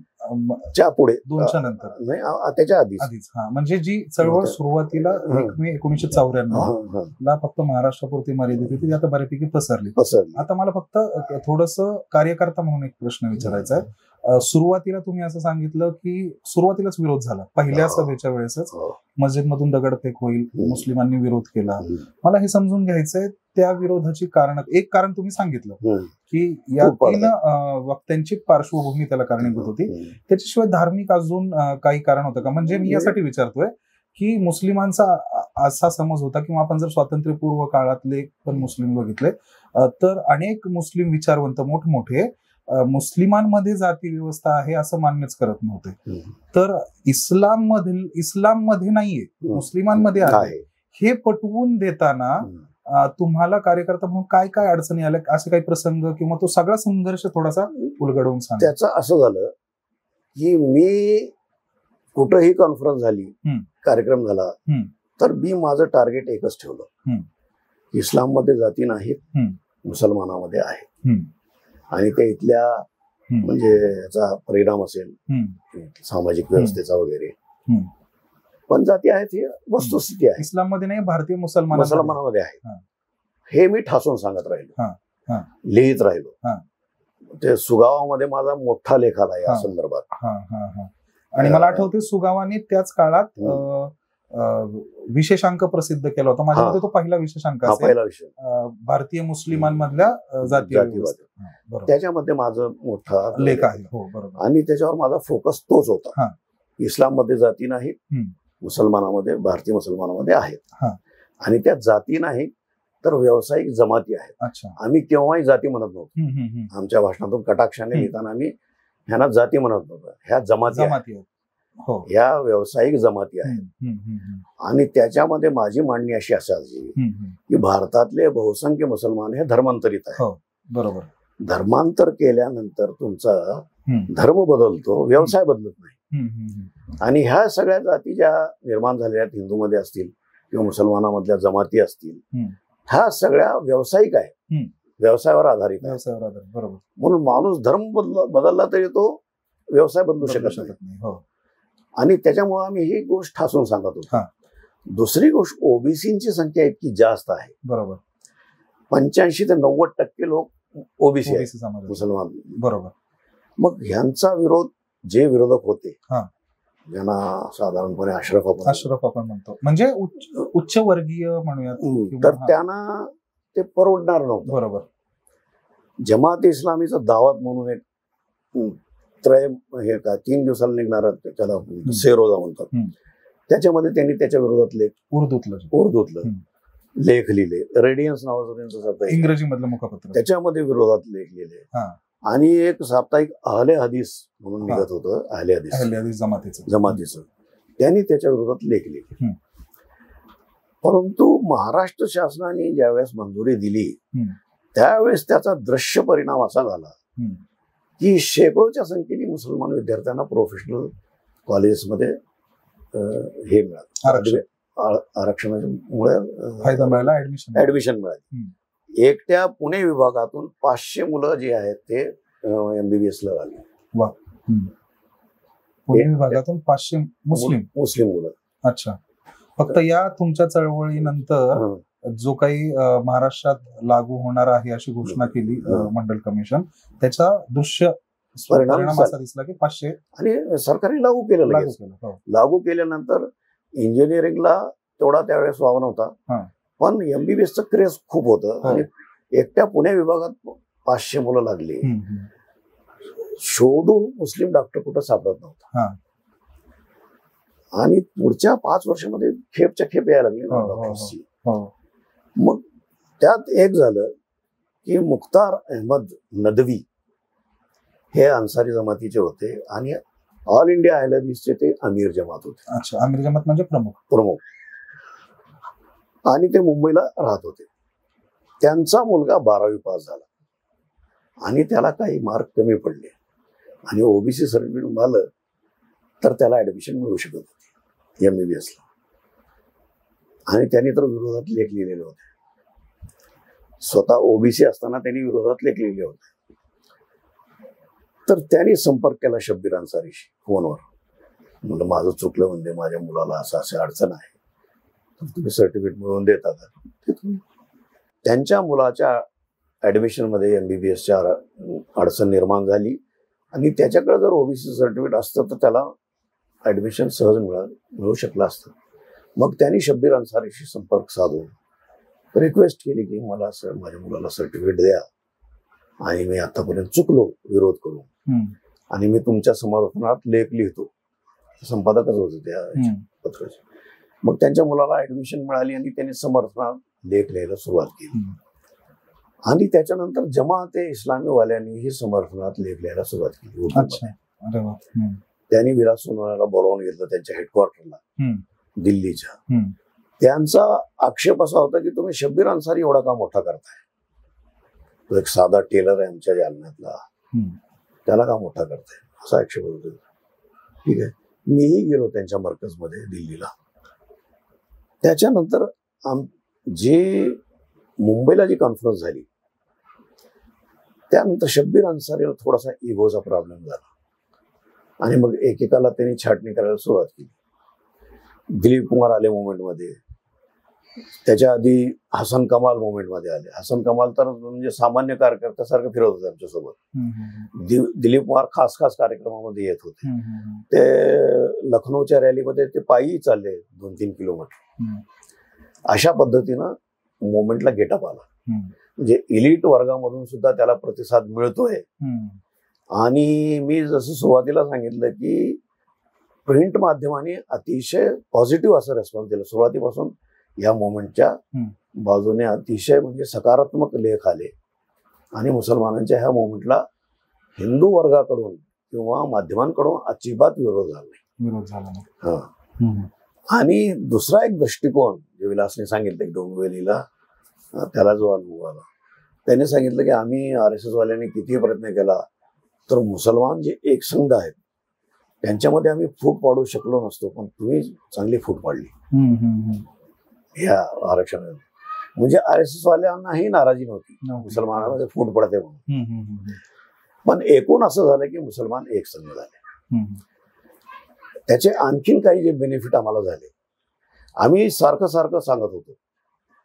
च्या पुढे, 2च्या नंतर नाही, त्याच्या आधीच. म्हणजे जी चळवळ सुरुवातीला 1 मे 1994 ला फक्त महाराष्ट्रापुरती मर्यादित होती, ती आता बऱ्यापैकी पसरली. आता मला फक्त थोडस कार्यकर्ता म्हणून एक प्रश्न विचारायचा आहे. सुरुवातीला तुम्ही असं सांगितलं की सुरुवातीलाच विरोध झाला, पहिल्या सभेच्या वेळेसच मस्जिदमधून दगडफेक होईल, मुस्लिमांनी विरोध केला. मला हे समजून घ्यायचंय त्या विरोधाची कारण. एक कारण तुम्ही सांगितलं की या 3 वक्त्यांची पार्श्वभूमी त्याला कारणीभूत होती, त्याच्याशिवाय धार्मिक अजून काही कारण होतं का? म्हणजे मी यासाठी विचारतोय की मुस्लिमांचा असा समज होता, किंवा आपण जर स्वातंत्र्यपूर्व काळातले पण मुस्लिम बघितले तर अनेक मुस्लिम विचारवंत मोठमोठे मुस्लिमांमध्ये जाती व्यवस्था आहे असं मान्यच करत नव्हते. तर इस्लाममध्ये नाहीये, मुस्लिमांमध्ये आहे हे पटवून देताना तुम्हाला कार्यकर्ता म्हणून काय काय अडचणी आल्या, असे काही प्रसंग किंवा तो सगळा संघर्ष थोडासा उलगडवून सांग. त्याचं असं झालं की मी कुठंही कॉन्फरन्स झाली, कार्यक्रम झाला, तर मी माझं टार्गेट एकच ठेवलं, इस्लाममध्ये जाती नाहीत, मुसलमानामध्ये आहेत. आणि ते इथल्या म्हणजे याचा परिणाम असेल सामाजिक व्यवस्थेचा वगैरे, पण जाती आहेत ही वस्तुस्थिती आहे. इस्लाममध्ये नाही, भारतीय मुसलमानामध्ये आहे, हे मी ठासून सांगत राहिलो, लिहित राहिलो. ते सुगावामध्ये माझा मोठा लेख आला या संदर्भात. आणि मला आठवते सुगावाने त्याच काळात विशेषांक प्रसिद्ध केला होता. माझ्या मते तो पहिला विशेषांक भारतीय मुस्लिमांमधल्या जाती. त्याच्यामध्ये माझं मोठा लेख आहे. हो, बरोबर. आणि त्याच्यावर माझा फोकस तोच होता, इस्लाममध्ये जाती नाहीत, मुसलमानामध्ये, भारतीय मुसलमानामध्ये आहेत. आणि त्या जाती नाही तर व्यावसायिक जमाती आहेत. आम्ही केव्हाही जाती म्हणत नव्हतो, आमच्या भाषणातून कटाक्षाने लिहिताना आम्ही ह्यांना जाती म्हणत नव्हतो, ह्या जमाती आहेत, ह्या व्यावसायिक जमाती आहेत. आणि त्याच्यामध्ये माझी मांडणी अशी असायची की भारतातले बहुसंख्य मुसलमान हे धर्मांतरित आहेत. बरोबर. धर्मांतर केल्यानंतर तुमचा धर्म बदलतो, व्यवसाय बदलत नाही. आणि ह्या सगळ्या जाती ज्या निर्माण झालेल्या आहेत, हिंदूमध्ये असतील किंवा मुसलमानामधल्या जमाती असतील, ह्या सगळ्या व्यावसायिक आहेत, व्यवसायावर आधारित. बरोबर. म्हणून माणूस धर्म बदलला तरी तो व्यवसाय बदलू शकत नाही. आणि त्याच्यामुळे आम्ही ही गोष्ट ठासून सांगत होतो. दुसरी गोष्ट, ओबीसीची संख्या इतकी जास्त आहे. बरोबर. 85 ते 90% लोक ओबीसी मुसलमान. बरोबर. मग ह्यांचा विरोध जे विरोधक होते, ज्यांना साधारणपणे अशरफ आपण म्हणतो, म्हणजे उच्च वर्गीय म्हणूयात, तर त्यांना ते परवडणार नव्हतं. बरोबर. जमात इस्लामीचा दावत म्हणून एक हे का 3 दिवसाला निघणारा त्याला सेरोजा म्हणतात, त्याच्यामध्ये त्यांनी त्याच्या विरोधात लेख उर्दूतलं लेख लिहिले. रेडियन्स नावाचं त्यांचं साप्ताहिक, इंग्रजी मधलं मुखपत्र, त्याच्यामध्ये विरोधात लेख लिहिले. आणि एक साप्ताहिक अहले हदीस म्हणून निघत होतं, अहले हदीस जमातीचं, त्यांनी त्याच्या विरोधात लेख लिहिले. परंतु महाराष्ट्र शासनाने ज्यावेळेस मंजुरी दिली त्यावेळेस त्याचा दृश्य परिणाम असा झाला की शेकडोच्या संख्येने मुसलमान विद्यार्थ्यांना प्रोफेशनल कॉलेजेसमध्ये हे मिळालं, आरक्षणामुळे फायदा मिळाला, ऍडमिशन मिळाली. एकट्या पुणे विभागातून 500 मुलं जी आहेत ते MBBS ला आली. पुणे विभागातून 500 मुस्लिम मुलं. अच्छा. फक्त या तुमच्या चळवळीनंतर जो काही महाराष्ट्रात लागू होणार आहे अशी घोषणा केली मंडल कमिशन, त्याचा दृश्य परिणाम असा दिसला की 500, आणि सरकारने लागू केलं. लागू केल्यानंतर इंजिनिअरिंगला तेवढा त्यावेळेस वाव नव्हता, पण MBBSचं क्रेज खूप होतं. आणि एकट्या पुणे विभागात 500 मुलं लागली. शोधून मुस्लिम डॉक्टर कुठं सापडत नव्हता. आणि पुढच्या 5 वर्षामध्ये खेपच्या खेप यायला लागली. मग त्यात एक झालं की मुख्तार अहमद नदवी हे अन्सारी जमातीचे होते आणि ऑल इंडिया अहले हदीसचे ते अमीर जमात होते. अच्छा, अमीर जमात म्हणजे प्रमुख. आणि ते मुंबईला राहत होते. त्यांचा मुलगा 12वी पास झाला आणि त्याला काही मार्क कमी पडले आणि ओबीसी सर्टिफिकेट मिळालं तर त्याला ऍडमिशन मिळू शकत होती MBBS ला. आणि त्यांनी तर विरोधात लेख लिहिलेले होते. स्वतः ओबीसी असताना त्यांनी विरोधात लेख लिहिले होते. तर त्यांनी संपर्क केला शब्बीर अन्सारीशी फोनवर. म्हणलं माझं चुकलं, म्हणजे माझ्या मुलाला असं अडचण आहे, तर तुम्ही सर्टिफिकेट मिळवून देता का? त्यांच्या मुलाच्या ऍडमिशन मध्ये MBBSच्या अडचण निर्माण झाली आणि त्याच्याकडे जर ओबीसी सर्टिफिकेट असतं तर त्याला ऍडमिशन सहज मिळू शकलं असतं. मग त्यांनी शब्बीर अन्सारीशी संपर्क साधून रिक्वेस्ट केली की मला माझ्या मुलाला सर्टिफिकेट द्या आणि मी आतापर्यंत चुकलो विरोध करून आणि मी तुमच्या समर्थनात लेख लिहितो. संपादकच होते त्या पत्राचे. मग त्यांच्या मुलाला ऍडमिशन मिळाली आणि त्यांनी समर्थनात लेख लिहायला सुरुवात केली. आणि त्याच्यानंतर जमाते इस्लामी वाल्यांनीही समर्थनात लेख लिहायला सुरुवात केली. त्यांनी विलास सोनवणेला बोलावून घेतलं त्यांच्या हेडक्वार्टरला दिल्लीच्या. त्यांचा आक्षेप असा होता की तुम्ही शब्बीर अन्सारी एवढा का मोठा करताय, तो एक साधा टेलर आहे आमच्या जालन्यातला, त्याला का मोठा करताय, असा आक्षेप होता. ठीक आहे, मीही गेलो त्यांच्या मर्कजमध्ये दिल्लीला. त्याच्यानंतर जे मुंबईला जी कॉन्फरन्स झाली त्यानंतर शब्बीर अन्सारीला थोडासा इगोचा प्रॉब्लेम झाला आणि मग एकेकाला त्यांनी छाटणी करायला सुरुवात केली. दिलीप कुमार आले मुवमेंटमध्ये, त्याच्या आधी हसन कमाल मुवमेंटमध्ये आले. हसन कमाल तर म्हणजे सामान्य कार्यकर्त्यासारखं फिरत होते आमच्यासोबत. दिलीप कुमार खास कार्यक्रमामध्ये येत होते. ते लखनौच्या रॅलीमध्ये ते पायी चालले 2-3 किलोमीटर. अशा पद्धतीनं मुवमेंटला गेटअप आला. म्हणजे इलिट वर्गामधून सुद्धा त्याला प्रतिसाद मिळतोय. आणि मी जसं सुरुवातीला सांगितलं की प्रिंट माध्यमाने अतिशय पॉझिटिव्ह असं रिस्पॉन्स दिला. सुरुवातीपासून या मुवमेंटच्या बाजूने अतिशय म्हणजे सकारात्मक लेख आले आणि मुसलमानांच्या ह्या मुवमेंटला हिंदू वर्गाकडून किंवा माध्यमांकडून अजिबात विरोध झाला नाही. आणि दुसरा एक दृष्टिकोन जे विलासने सांगितलं, डोंबिवलीला त्याला जो अनुभव आला, त्याने सांगितलं की आम्ही RSS वाल्यांनी कितीही प्रयत्न केला तर मुसलमान जे एक संघ आहेत त्यांच्यामध्ये आम्ही फूट पाडू शकलो नसतो, पण तुम्ही चांगली फूट पाडली या आरक्षणाने. म्हणजे RSS वाल्यांनाही नाराजी नव्हती मुसलमानांमध्ये फूट पडते म्हणून, पण एकूण असं झालं की मुसलमान एक संघ झाले. त्याचे आणखीन काही जे बेनिफिट आम्हाला झाले, आम्ही सारखं सांगत होतो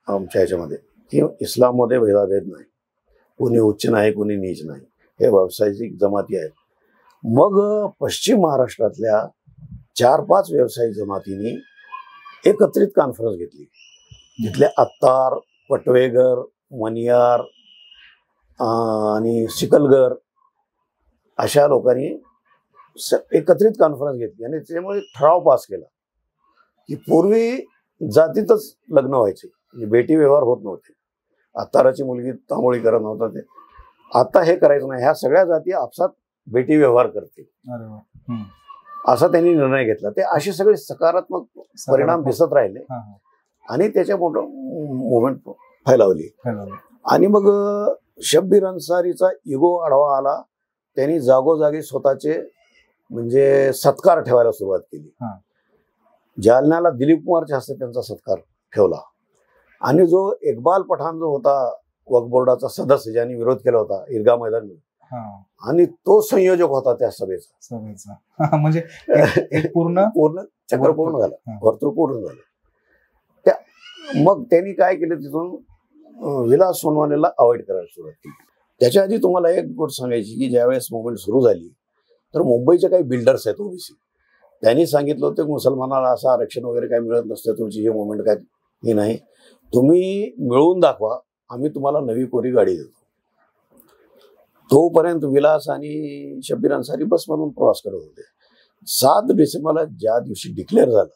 आमच्या ह्याच्यामध्ये की इस्लाममध्ये भेदाभेद नाही, कोणी उच्च नाही कोणी नीच नाही, हे व्यावसायिक जमाती आहेत. मग पश्चिम महाराष्ट्रातल्या 4-5 व्यावसायिक जमातींनी एकत्रित कॉन्फरन्स घेतली. तिथले अत्तार, पटवेगर, मनियार आणि सिकलगर अशा लोकांनी एकत्रित कॉन्फरन्स घेतली आणि त्याच्यामुळे ठराव पास केला की पूर्वी जातीतच लग्न व्हायचे, म्हणजे बेटी व्यवहार होत नव्हते. अत्ताराची मुलगी तांबोळी करत नव्हता ते. आता हे करायचं नाही, ह्या सगळ्या जाती आपसात बेटी व्यवहार करतील असा त्यांनी निर्णय घेतला. ते असे सगळे सकारात्मक परिणाम दिसत राहिले आणि त्याच्या मोठं मुवमेंट फैलावली. आणि मग शब्बीर अन्सारीचा इगो आढावा आला. त्यांनी जागोजागी स्वतःचे म्हणजे सत्कार ठेवायला सुरुवात केली. जालन्याला दिलीप कुमारच्या हस्ते त्यांचा सत्कार ठेवला आणि जो इक्बाल पठाण जो होता वक्फ बोर्डाचा सदस्य ज्यांनी विरोध केला होता ईदगाह मैदान, आणि तो संयोजक होता त्या सभेचा. म्हणजे पूर्ण चक्र पूर्ण झालं, वर्तुळ पूर्ण झालं. मग त्यांनी काय केलं, तिथून विलास सोनवणेला अवॉइड करायला सुरुवात केली. त्याच्या आधी तुम्हाला एक गोष्ट सांगायची की ज्यावेळेस मुवमेंट सुरू झाली तर मुंबईचे काही बिल्डर्स आहेत ओबीसी, त्यांनी सांगितलं होतं की मुसलमानाला असं आरक्षण वगैरे काही मिळत नसतं, तुमची हे मुवमेंट काय हे नाही, तुम्ही मिळवून दाखवा, आम्ही तुम्हाला नवी कोरी गाडी देतो. तोपर्यंत विलास आणि शब्बीर अन्सारी बसमधून प्रवास करत होते. 7 डिसेंबरला ज्या दिवशी डिक्लेअर झालं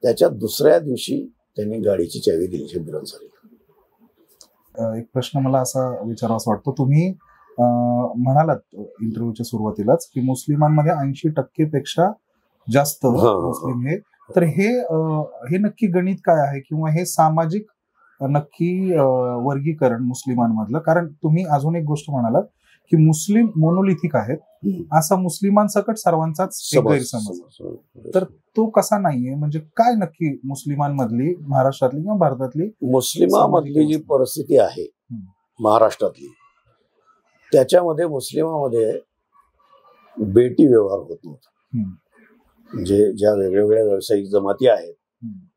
त्याच्या दुसऱ्या दिवशी त्यांनी गाडीची चावी दिली शब्बीर अन्सारीला. एक प्रश्न मला असा विचारावासा वाटतो, तुम्ही म्हणालात इंटरव्ह्यूच्या सुरुवातीलाच की मुस्लिमांमध्ये 80% पेक्षा जास्त मुस्लिम हे तर हे नक्की गणित काय आहे किंवा हे सामाजिक नक्की वर्गीकरण मुस्लिमांमधलं? कारण तुम्ही अजून एक गोष्ट म्हणालात की मुस्लिम मोनोलिथिक आहेत, असा मुस्लिमांसकट सर्वांचाच एक गैरसमज. तर तो कसा नाहीये, म्हणजे काय नक्की मुस्लिमांमधली, महाराष्ट्रातली किंवा भारतातली मुस्लिमांमधली जी परिस्थिती आहे महाराष्ट्रातली, त्याच्यामध्ये मुस्लिमांमध्ये बेटी व्यवहार होत नव्हता. म्हणजे ज्या वेगवेगळ्या व्यावसायिक जमाती आहेत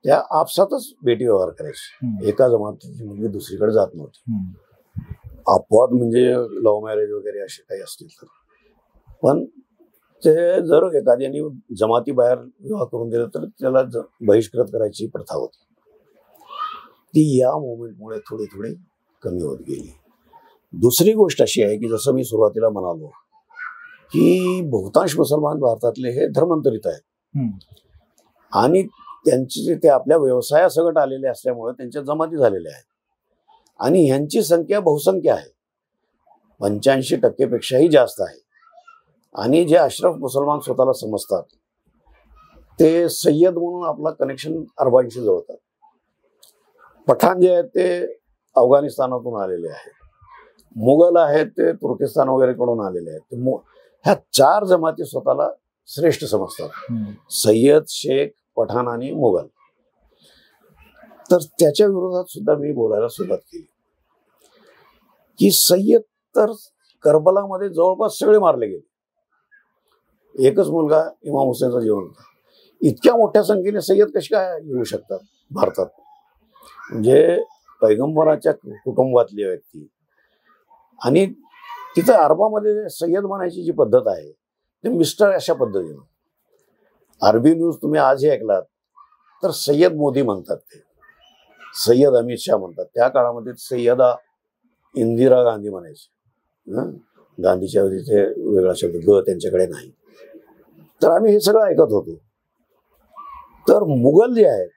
त्या आपसातच बेटी व्यवहार करायचे. एका जमातीची मुलगी दुसरीकडे जात नव्हती. अपवाद म्हणजे लव्ह मॅरेज वगैरे असे काही असतील तर, पण ते जर एखाद्याने जमाती बाहेर विवाह करून दिला तर त्याला बहिष्कृत करायची प्रथा होती. ती या मोमेंटमुळे थोडी थोडी कमी होत गेली. दुसरी गोष्ट अशी आहे की जसं मी सुरुवातीला म्हणालो की बहुतांश मुसलमान भारतातले हे धर्मांतरित आहेत आणि त्यांची ते आपल्या व्यवसायासकट आलेले असल्यामुळे त्यांच्या जमाती झालेल्या आहेत आणि ह्यांची संख्या बहुसंख्य आहे, 85% पेक्षाही जास्त आहे. आणि जे अशरफ मुसलमान स्वतःला समजतात ते सय्यद म्हणून आपला कनेक्शन अरबांशी जोडतात. पठाण जे आहेत ते अफगाणिस्तानातून आलेले आहेत, मुघल आहेत ते तुर्किस्तान वगैरे कडून आलेले आहेत. ह्या 4 जमाती स्वतःला श्रेष्ठ समजतात, सय्यद, शेख, पठाण आणि मुघल. तर त्याच्या विरोधात सुद्धा मी बोलायला सुरुवात केली की सय्यद तर करबलामध्ये जवळपास सगळे मारले गेले. एकच मुलगा इमाम हुसेनचा जिवंत होता. इतक्या मोठ्या संख्येने सय्यद कसे काय येऊ शकतात भारतात? म्हणजे पैगंबराच्या कुटुंबातली व्यक्ती. आणि तिथं अरबामध्ये सय्यद म्हणायची जी पद्धत आहे ते मिस्टर अशा पद्धतीने. अरबी न्यूज तुम्ही आजही ऐकलात तर सय्यद मोदी म्हणतात, ते सय्यद अमित शाह म्हणतात. त्या काळामध्ये सय्यदा इंदिरा गांधी म्हणायचे. गांधीच्या तिथे वेगळा शब्द ग त्यांच्याकडे नाही. तर आम्ही हे सगळं ऐकत होतो. तर मुघल जे आहेत,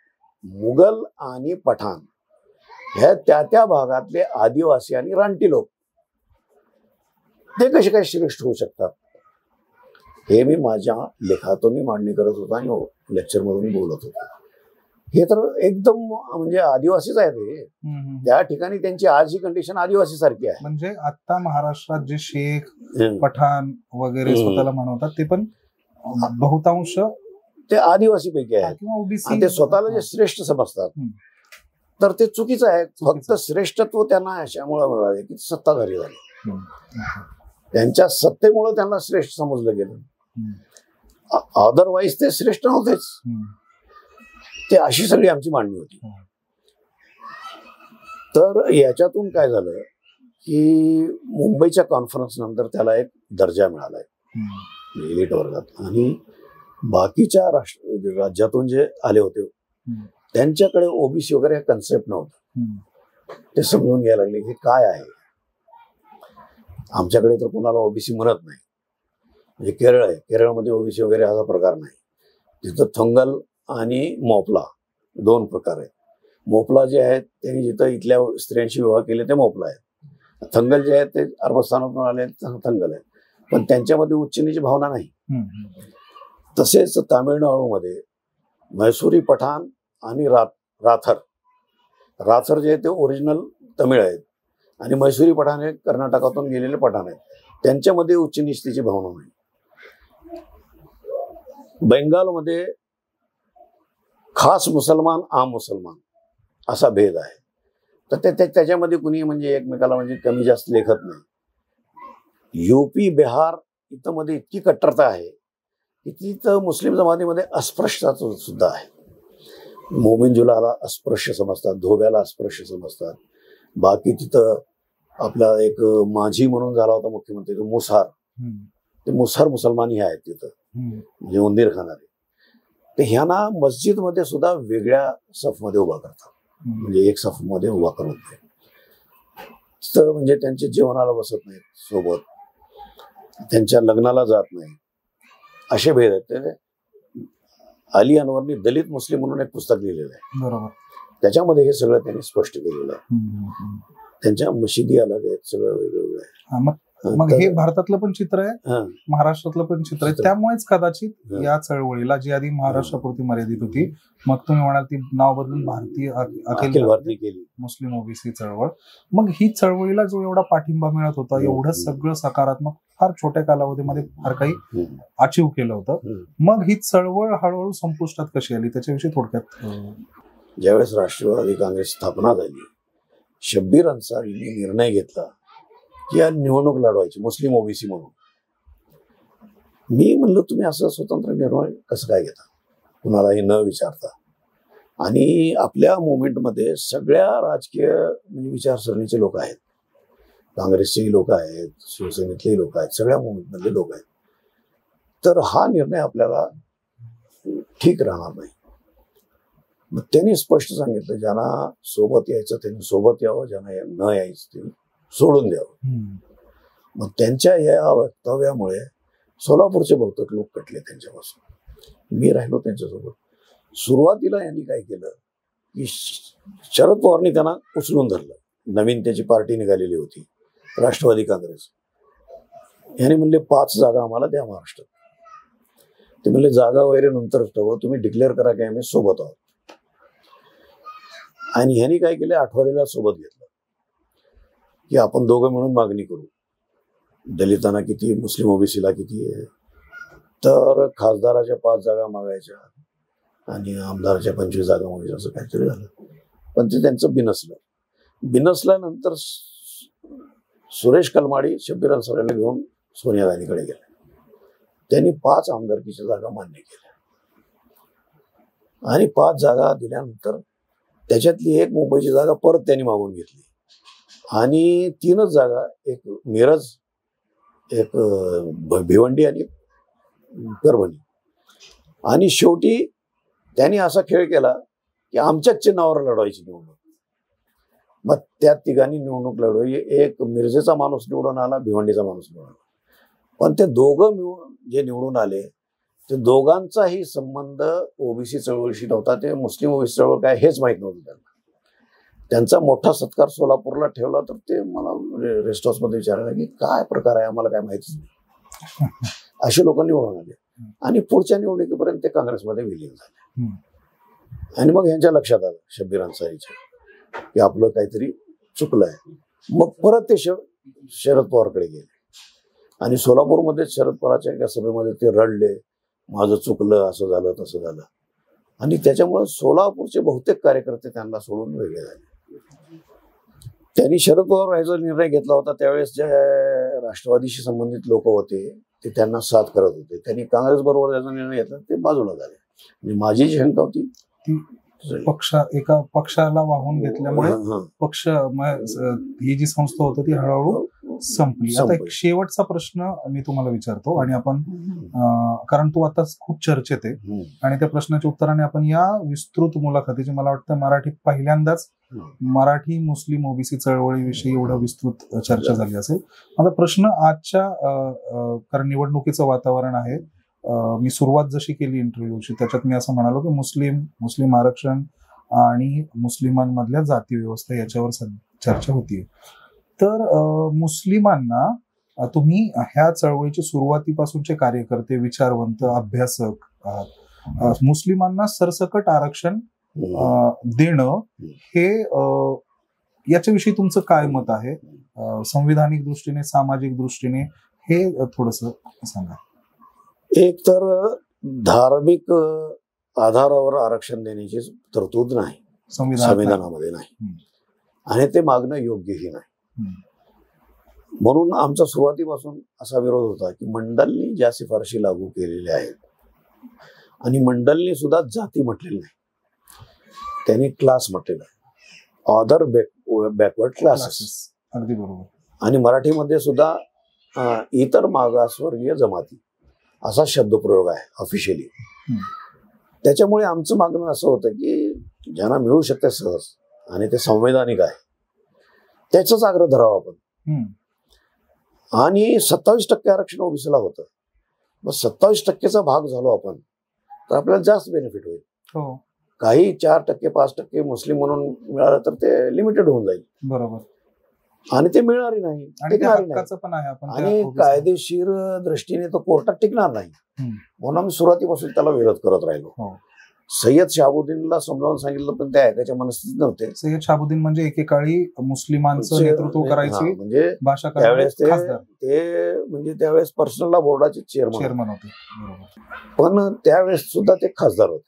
मुघल आणि पठाण ह्या त्या भागातले आदिवासी आणि रानटी लोक ते कसे काय श्रेष्ठ होऊ शकतात हे मी माझ्या लेखातून मांडणी करत होतो आणि लेक्चरमधून बोलत होतो. हे तर एकदम म्हणजे आदिवासीच आहेत हे. त्या ठिकाणी त्यांची आज ही कंडिशन आदिवासी सारखी आहे. म्हणजे आता महाराष्ट्रात जे शेख, पठाण वगैरे स्वतःला म्हणवतात ते पण बहुतांश ते आदिवासी पैकी आहेत आणि ते स्वतःला जे श्रेष्ठ समजतात तर ते चुकीचं आहे. फक्त श्रेष्ठत्व त्यांना अशामुळे मिळाले की सत्ताधारी झाले. त्यांच्या सत्तेमुळे त्यांना श्रेष्ठ समजलं गेलं. अदरवाईज ते श्रेष्ठ नव्हतेच. ते अशी सगळी आमची मांडणी होती. तर याच्यातून काय झालं की मुंबईच्या कॉन्फरन्स नंतर त्याला एक दर्जा मिळालाय एलिट वर्गात. आणि बाकीच्या राज्यातून जे आले होते त्यांच्याकडे ओबीसी वगैरे कन्सेप्ट नव्हतं. ते समजून घ्यायला लागले हे काय आहे. आमच्याकडे तर कोणाला ओबीसी म्हणत नाही. म्हणजे केरळ आहे, केरळमध्ये ओबीसी वगैरे हा प्रकार नाही. तिथं थंगल आणि मोपला 2 प्रकार आहेत. मोपला जे आहेत त्यांनी जिथं इथल्या स्त्रियांशी विवाह केले ते मोपला आहेत. थंगल जे आहेत ते अरबस्थानातून आले थंगल आहे, पण त्यांच्यामध्ये उच्चनीची भावना नाही. तसेच तामिळनाडूमध्ये म्हैसूरी पठाण आणि राथर जे आहे ते ओरिजिनल तमिळ आहेत आणि म्हैसूरी पठाण हे कर्नाटकातून गेलेले पठाण आहेत. त्यांच्यामध्ये उच्च निस्तीची भावना नाही. बेंगालमध्ये खास मुसलमान, आम मुसलमान असा भेद आहे. तर त्याच्यामध्ये कुणी म्हणजे एकमेकाला म्हणजे कमी जास्त लेखत नाही. यूपी, बिहार इथं मध्ये इतकी कट्टरता आहे की तिथं मुस्लिम जमातीमध्ये अस्पृश्यता सुद्धा आहे. मोमिनजुलाला अस्पृश्य समजतात, धोब्याला अस्पृश्य समजतात. बाकी तिथं आपला एक माझी म्हणून झाला होता मुख्यमंत्री मुसार, ते मुसार मुसलमानी आहेत तिथं, म्हणजे उंदीर खाणारे. तर ह्यांना मस्जिदमध्ये सुद्धा वेगळ्या सफमध्ये उभा करतात. म्हणजे एक सफमध्ये उभा करत नाही. तर म्हणजे त्यांच्या जेवणाला बसत नाहीत सोबत, त्यांच्या लग्नाला जात नाही, असे भेद आहेत. ते अली अनवरनी दलित मुस्लिम म्हणून एक पुस्तक लिहिलेलं आहे. बरोबर. त्याच्यामध्ये हे सगळं त्यांनी स्पष्ट केलेलं आहे. त्यांच्या मशिदी अलग आहेत, सगळं वेगवेगळं आहे. मग मग हे भारतातलं पण चित्र आहे, महाराष्ट्रातलं पण चित्र आहे. त्यामुळेच कदाचित या चळवळीला, जी आधी महाराष्ट्रापुरती मर्यादित होती, मग तुम्ही म्हणाल ती नाव बदलून भारतीय अखिल भारतीय केली मुस्लिम ओबीसी चळवळ. मग ही चळवळीला जो एवढा पाठिंबा मिळत होता, एवढं सगळं सकारात्मक फार छोट्या कालावधीमध्ये फार काही अचीव केलं होतं, मग ही चळवळ हळूहळू संपुष्टात कशी आली त्याच्याविषयी थोडक्यात. ज्यावेळेस राष्ट्रवादी काँग्रेस स्थापना झाली, शब्बीर अन्सारीने निर्णय घेतला की या निवडणूक लढवायची मुस्लिम ओबीसी म्हणून. मी म्हणलं तुम्ही असं स्वतंत्र निर्णय कसं काय घेता, कुणालाही न विचारता. आणि आपल्या मुवमेंटमध्ये सगळ्या राजकीय म्हणजे विचारसरणीचे लोक आहेत, काँग्रेसचेही लोक आहेत, शिवसेनेतलेही लोक आहेत, सगळ्या मुवमेंटमधले लोक आहेत. तर हा निर्णय आपल्याला ठीक राहणार नाही. मग त्यांनी स्पष्ट सांगितलं, ज्यांना सोबत यायचं त्यांनी सोबत यावं, ज्यांना न यायचं ते सोडून द्यावं. मग त्यांच्या या वक्तव्यामुळे सोलापूरचे बहुतेक लोक कटले त्यांच्यापासून. मी राहिलो त्यांच्यासोबत. सुरुवातीला यांनी काय केलं की शरद पवारनी त्यांना उचलून धरलं. नवीन त्याची पार्टी निघालेली होती, राष्ट्रवादी काँग्रेस. यांनी म्हणले 5 जागा आम्हाला द्या महाराष्ट्रात. ते म्हणले जागा वगैरे नंतर ठरवू, तुम्ही डिक्लेअर करा की आम्ही सोबत आहोत. आणि ह्यांनी काय केलं, आठवलेला सोबत घेतलं की आपण दोघं मिळून मागणी करू, दलितांना किती, मुस्लिम ओबीसीला किती आहे. तर खासदाराच्या 5 जागा मागायच्या आणि आमदाराच्या 25 जागा मागायच्या, असं काहीतरी झालं. पण ते त्यांचं बिनसलं. बिनसल्यानंतर सुरेश कलमाडी शब्बीर अन्सारीला घेऊन सोनिया गांधीकडे गेले. त्यांनी 5 आमदारकीच्या जागा मान्य केल्या आणि 5 जागा दिल्यानंतर त्याच्यातली 1 मुंबईची जागा परत त्यांनी मागून घेतली आणि 3च जागा, एक मिरज, एक भिवंडी आणि परभणी. आणि शेवटी त्यांनी असा खेळ केला की आमच्याच चिन्हावर लढवायची निवडणूक. मग त्या तिघांनी निवडणूक लढवली. एक मिरजेचा माणूस निवडून आला, भिवंडीचा माणूस निवडून आला. पण ते दोघं मिळून जे निवडून आले, ते दोघांचाही संबंध ओबीसी चळवळीशी नव्हता. ते मुस्लिम ओबीसी चळवळ काय हेच माहीत नव्हतं त्यांना. त्यांचा मोठा सत्कार सोलापूरला ठेवला. तर ते मला रेस्ट हाऊसमध्ये विचारायला की काय प्रकार आहे, आम्हाला काय माहितीच नाही. असे लोक निवडून आले आणि पुढच्या निवडणुकीपर्यंत ते काँग्रेसमध्ये विलीन झाले. आणि मग यांच्या लक्षात आलं शब्बीर अन्सारीच्या की आपलं काहीतरी चुकलं आहे. मग परत ते शरद पवारकडे गेले आणि सोलापूरमध्ये शरद पवारच्या एका सभेमध्ये ते रडले, माझं चुकलं, असं झालं तसं झालं. आणि त्याच्यामुळे सोलापूरचे बहुतेक कार्यकर्ते त्यांना सोडून वेगळे झाले. त्यांनी शरद पवार राहायचा निर्णय घेतला होता, त्यावेळेस जे राष्ट्रवादीशी संबंधित लोक होते ते त्यांना साथ करत होते. त्यांनी काँग्रेस बरोबर त्याचा निर्णय घेतला, ते बाजूला झाले. आणि माझी जी शंका होती ती एका पक्षाला वाहून घेतल्यामुळे पक्ष, ही जी संस्था होती ती हळूहळू संपली. आता एक शेवटचा प्रश्न मी तुम्हाला विचारतो, आणि आपण कारण तू आता खूप चर्चेत आहे आणि त्या प्रश्नाच्या उत्तराने आपण या विस्तृत मुलाखतीची, मला वाटतं मराठीत पहिल्यांदाच मराठी मुस्लिम ओबीसी चळवळीविषयी एवढं विस्तृत चर्चा झाली असेल. आता प्रश्न आजच्या, कारण निवडणुकीचं वातावरण आहे, मी सुरुवात जशी केली इंटरव्ह्यूची त्याच्यात मी असं म्हणालो की मुस्लिम आरक्षण आणि मुस्लिमांमधल्या जाती व्यवस्था याच्यावर चर्चा होतीये. तर मुस्लिमांना, तुम्ही ह्या चळवळीचे सुरुवातीपासूनचे कार्यकर्ते, विचारवंत, अभ्यासक आहात, मुस्लिमांना सरसकट आरक्षण देणं हे, याच्याविषयी तुमचं काय मत आहे? संविधानिक दृष्टीने, सामाजिक दृष्टीने हे थोडंसं सांगा. एक तर धार्मिक आधारावर आरक्षण देण्याची तरतूद नाही संविधानामध्ये, नाही, आणि ते मागणं योग्यही नाही. म्हणून आमचा सुरुवातीपासून असा विरोध होता की मंडलनी ज्या शिफारशी लागू केलेल्या आहेत, आणि मंडलनी सुद्धा जाती म्हटलेली नाही, त्यांनी क्लास म्हटलेला आहे, अदर बॅकवर्ड क्लासेस. अगदी बरोबर. आणि मराठीमध्ये सुद्धा इतर मागासवर्गीय जमाती असा शब्दप्रयोग आहे ऑफिशियली. त्याच्यामुळे आमचं मागणं असं होतं की ज्यांना मिळू शकते सहज आणि ते संवैधानिक आहे त्याचाच आग्रह धरावा आपण. आणि 27% आरक्षण ओबीसीला होतं, मग 27%चा भाग झालो आपण तर आपल्याला जास्त बेनिफिट होईल. काही 4%, 5% मुस्लिम म्हणून मिळालं तर ते लिमिटेड होऊन जाईल. बरोबर. आणि ते मिळणारही नाही, आणि त्या टिकणारही नाही. हक्काचं पण आहे आपण आणि कायदेशीर दृष्टीने तो कोर्टात टिकणार नाही. म्हणून आम्ही सुरुवातीपासून त्याला विरोध करत राहिलो. सय्यद शहाबुद्दीनला समजावून सांगितलं, पण ते ऐकायच्या मनस्थितीत नव्हते. सय्यद शहाबुद्दीन म्हणजे एकेकाळी मुस्लिमांचं नेतृत्व करायची, म्हणजे भाषा त्यावेळेस ते म्हणजे त्यावेळेस पर्सनल चेअरमन चेअरमन होते. पण त्यावेळेस सुद्धा ते खासदार होते.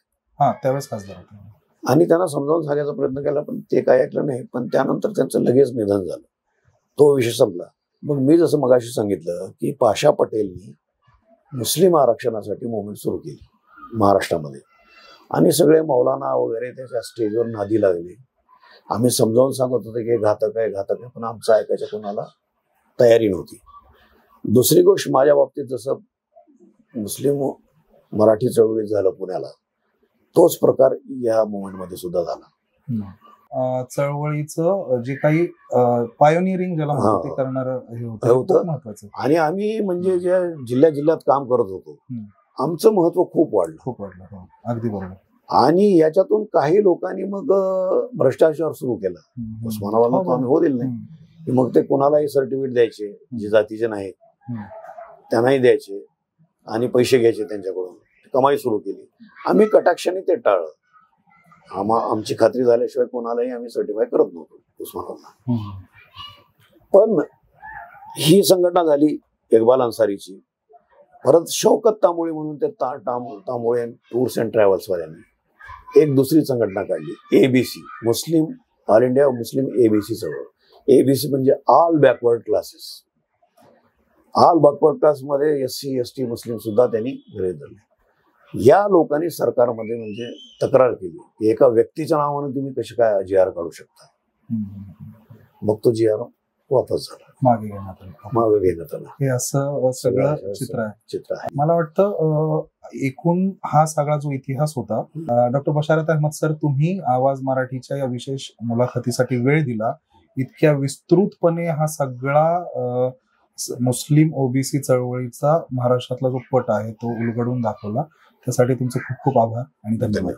त्यावेळेस खासदार होते. आणि त्यांना समजावून सांगायचा प्रयत्न केला, पण ते काय ऐकलं नाही. पण त्यानंतर त्यांचं लगेच निधन झालं, तो विषय संपला. मग मी जसं मगाशी सांगितलं की पाशा पटेलनी मुस्लिम आरक्षणासाठी मुवमेंट सुरू केली महाराष्ट्रामध्ये, आणि सगळे मौलाना वगैरे त्याच्या स्टेजवर नादी लागले. आम्ही समजावून सांगत होतो की घातक आहे, घातक आहे, पण आमचं ऐकायच्या कोणाला तयारी नव्हती. दुसरी गोष्ट, माझ्या बाबतीत जसं मुस्लिम मराठी चळवळीत झालं पुण्याला, तोच प्रकार या मुवमेंटमध्ये सुद्धा झाला. चळवळीचं जे काही पायोनियरिंग ज्याला म्हणतो ते करणारं हे होतं महत्वाचं. आणि आम्ही म्हणजे ज्या जिल्ह्यात काम करत होतो, आमचं महत्व खूप वाढलं. अगदी बरोबर. आणि याच्यातून काही लोकांनी मग भ्रष्टाचार सुरू केला. उस्मानाबादला तो आम्ही दिलं नाही. मग ते कोणालाही सर्टिफिकेट द्यायचे, जे जातीचे नाहीत त्यांनाही द्यायचे, आणि पैसे घ्यायचे त्यांच्याकडून, कमाई सुरू केली. आम्ही कटाक्षाने ते टाळलं. आमची खात्री झाल्याशिवाय कोणालाही आम्ही सर्टिफाय करत नव्हतो उस्मानाबादला. पण ही संघटना झाली इक्बाल अन्सारीची. परत शौकत तांबोळी म्हणून ते तांबोळे टूर्स अँड ट्रॅव्हल्स वाल्यांनी एक दुसरी संघटना काढली, एबीसी, मुस्लिम ऑल इंडिया मुस्लिम एबीसी चळवळ. एबीसी म्हणजे all backward classes. All backward क्लासमध्ये SC ST मुस्लिम सुद्धा त्यांनी गृहीत धरले. या लोकांनी सरकारमध्ये म्हणजे तक्रार केली की एका व्यक्तीच्या नावाने तुम्ही कसे काय GR काढू शकता. मग तो GR वापस झाला, मागे घेण्यात आला. हे असं सगळं चित्र आहे. मला वाटतं एकूण हा सगळा जो इतिहास होता, डॉक्टर बशारत अहमद सर, तुम्ही आवाज मराठीच्या या विशेष मुलाखतीसाठी वेळ दिला. इतक्या विस्तृतपणे हा सगळा मुस्लिम OBC चळवळीचा महाराष्ट्रातला जो पट आहे तो उलगडून दाखवला. त्यासाठी तुमचे खूप खूप आभार आणि धन्यवाद.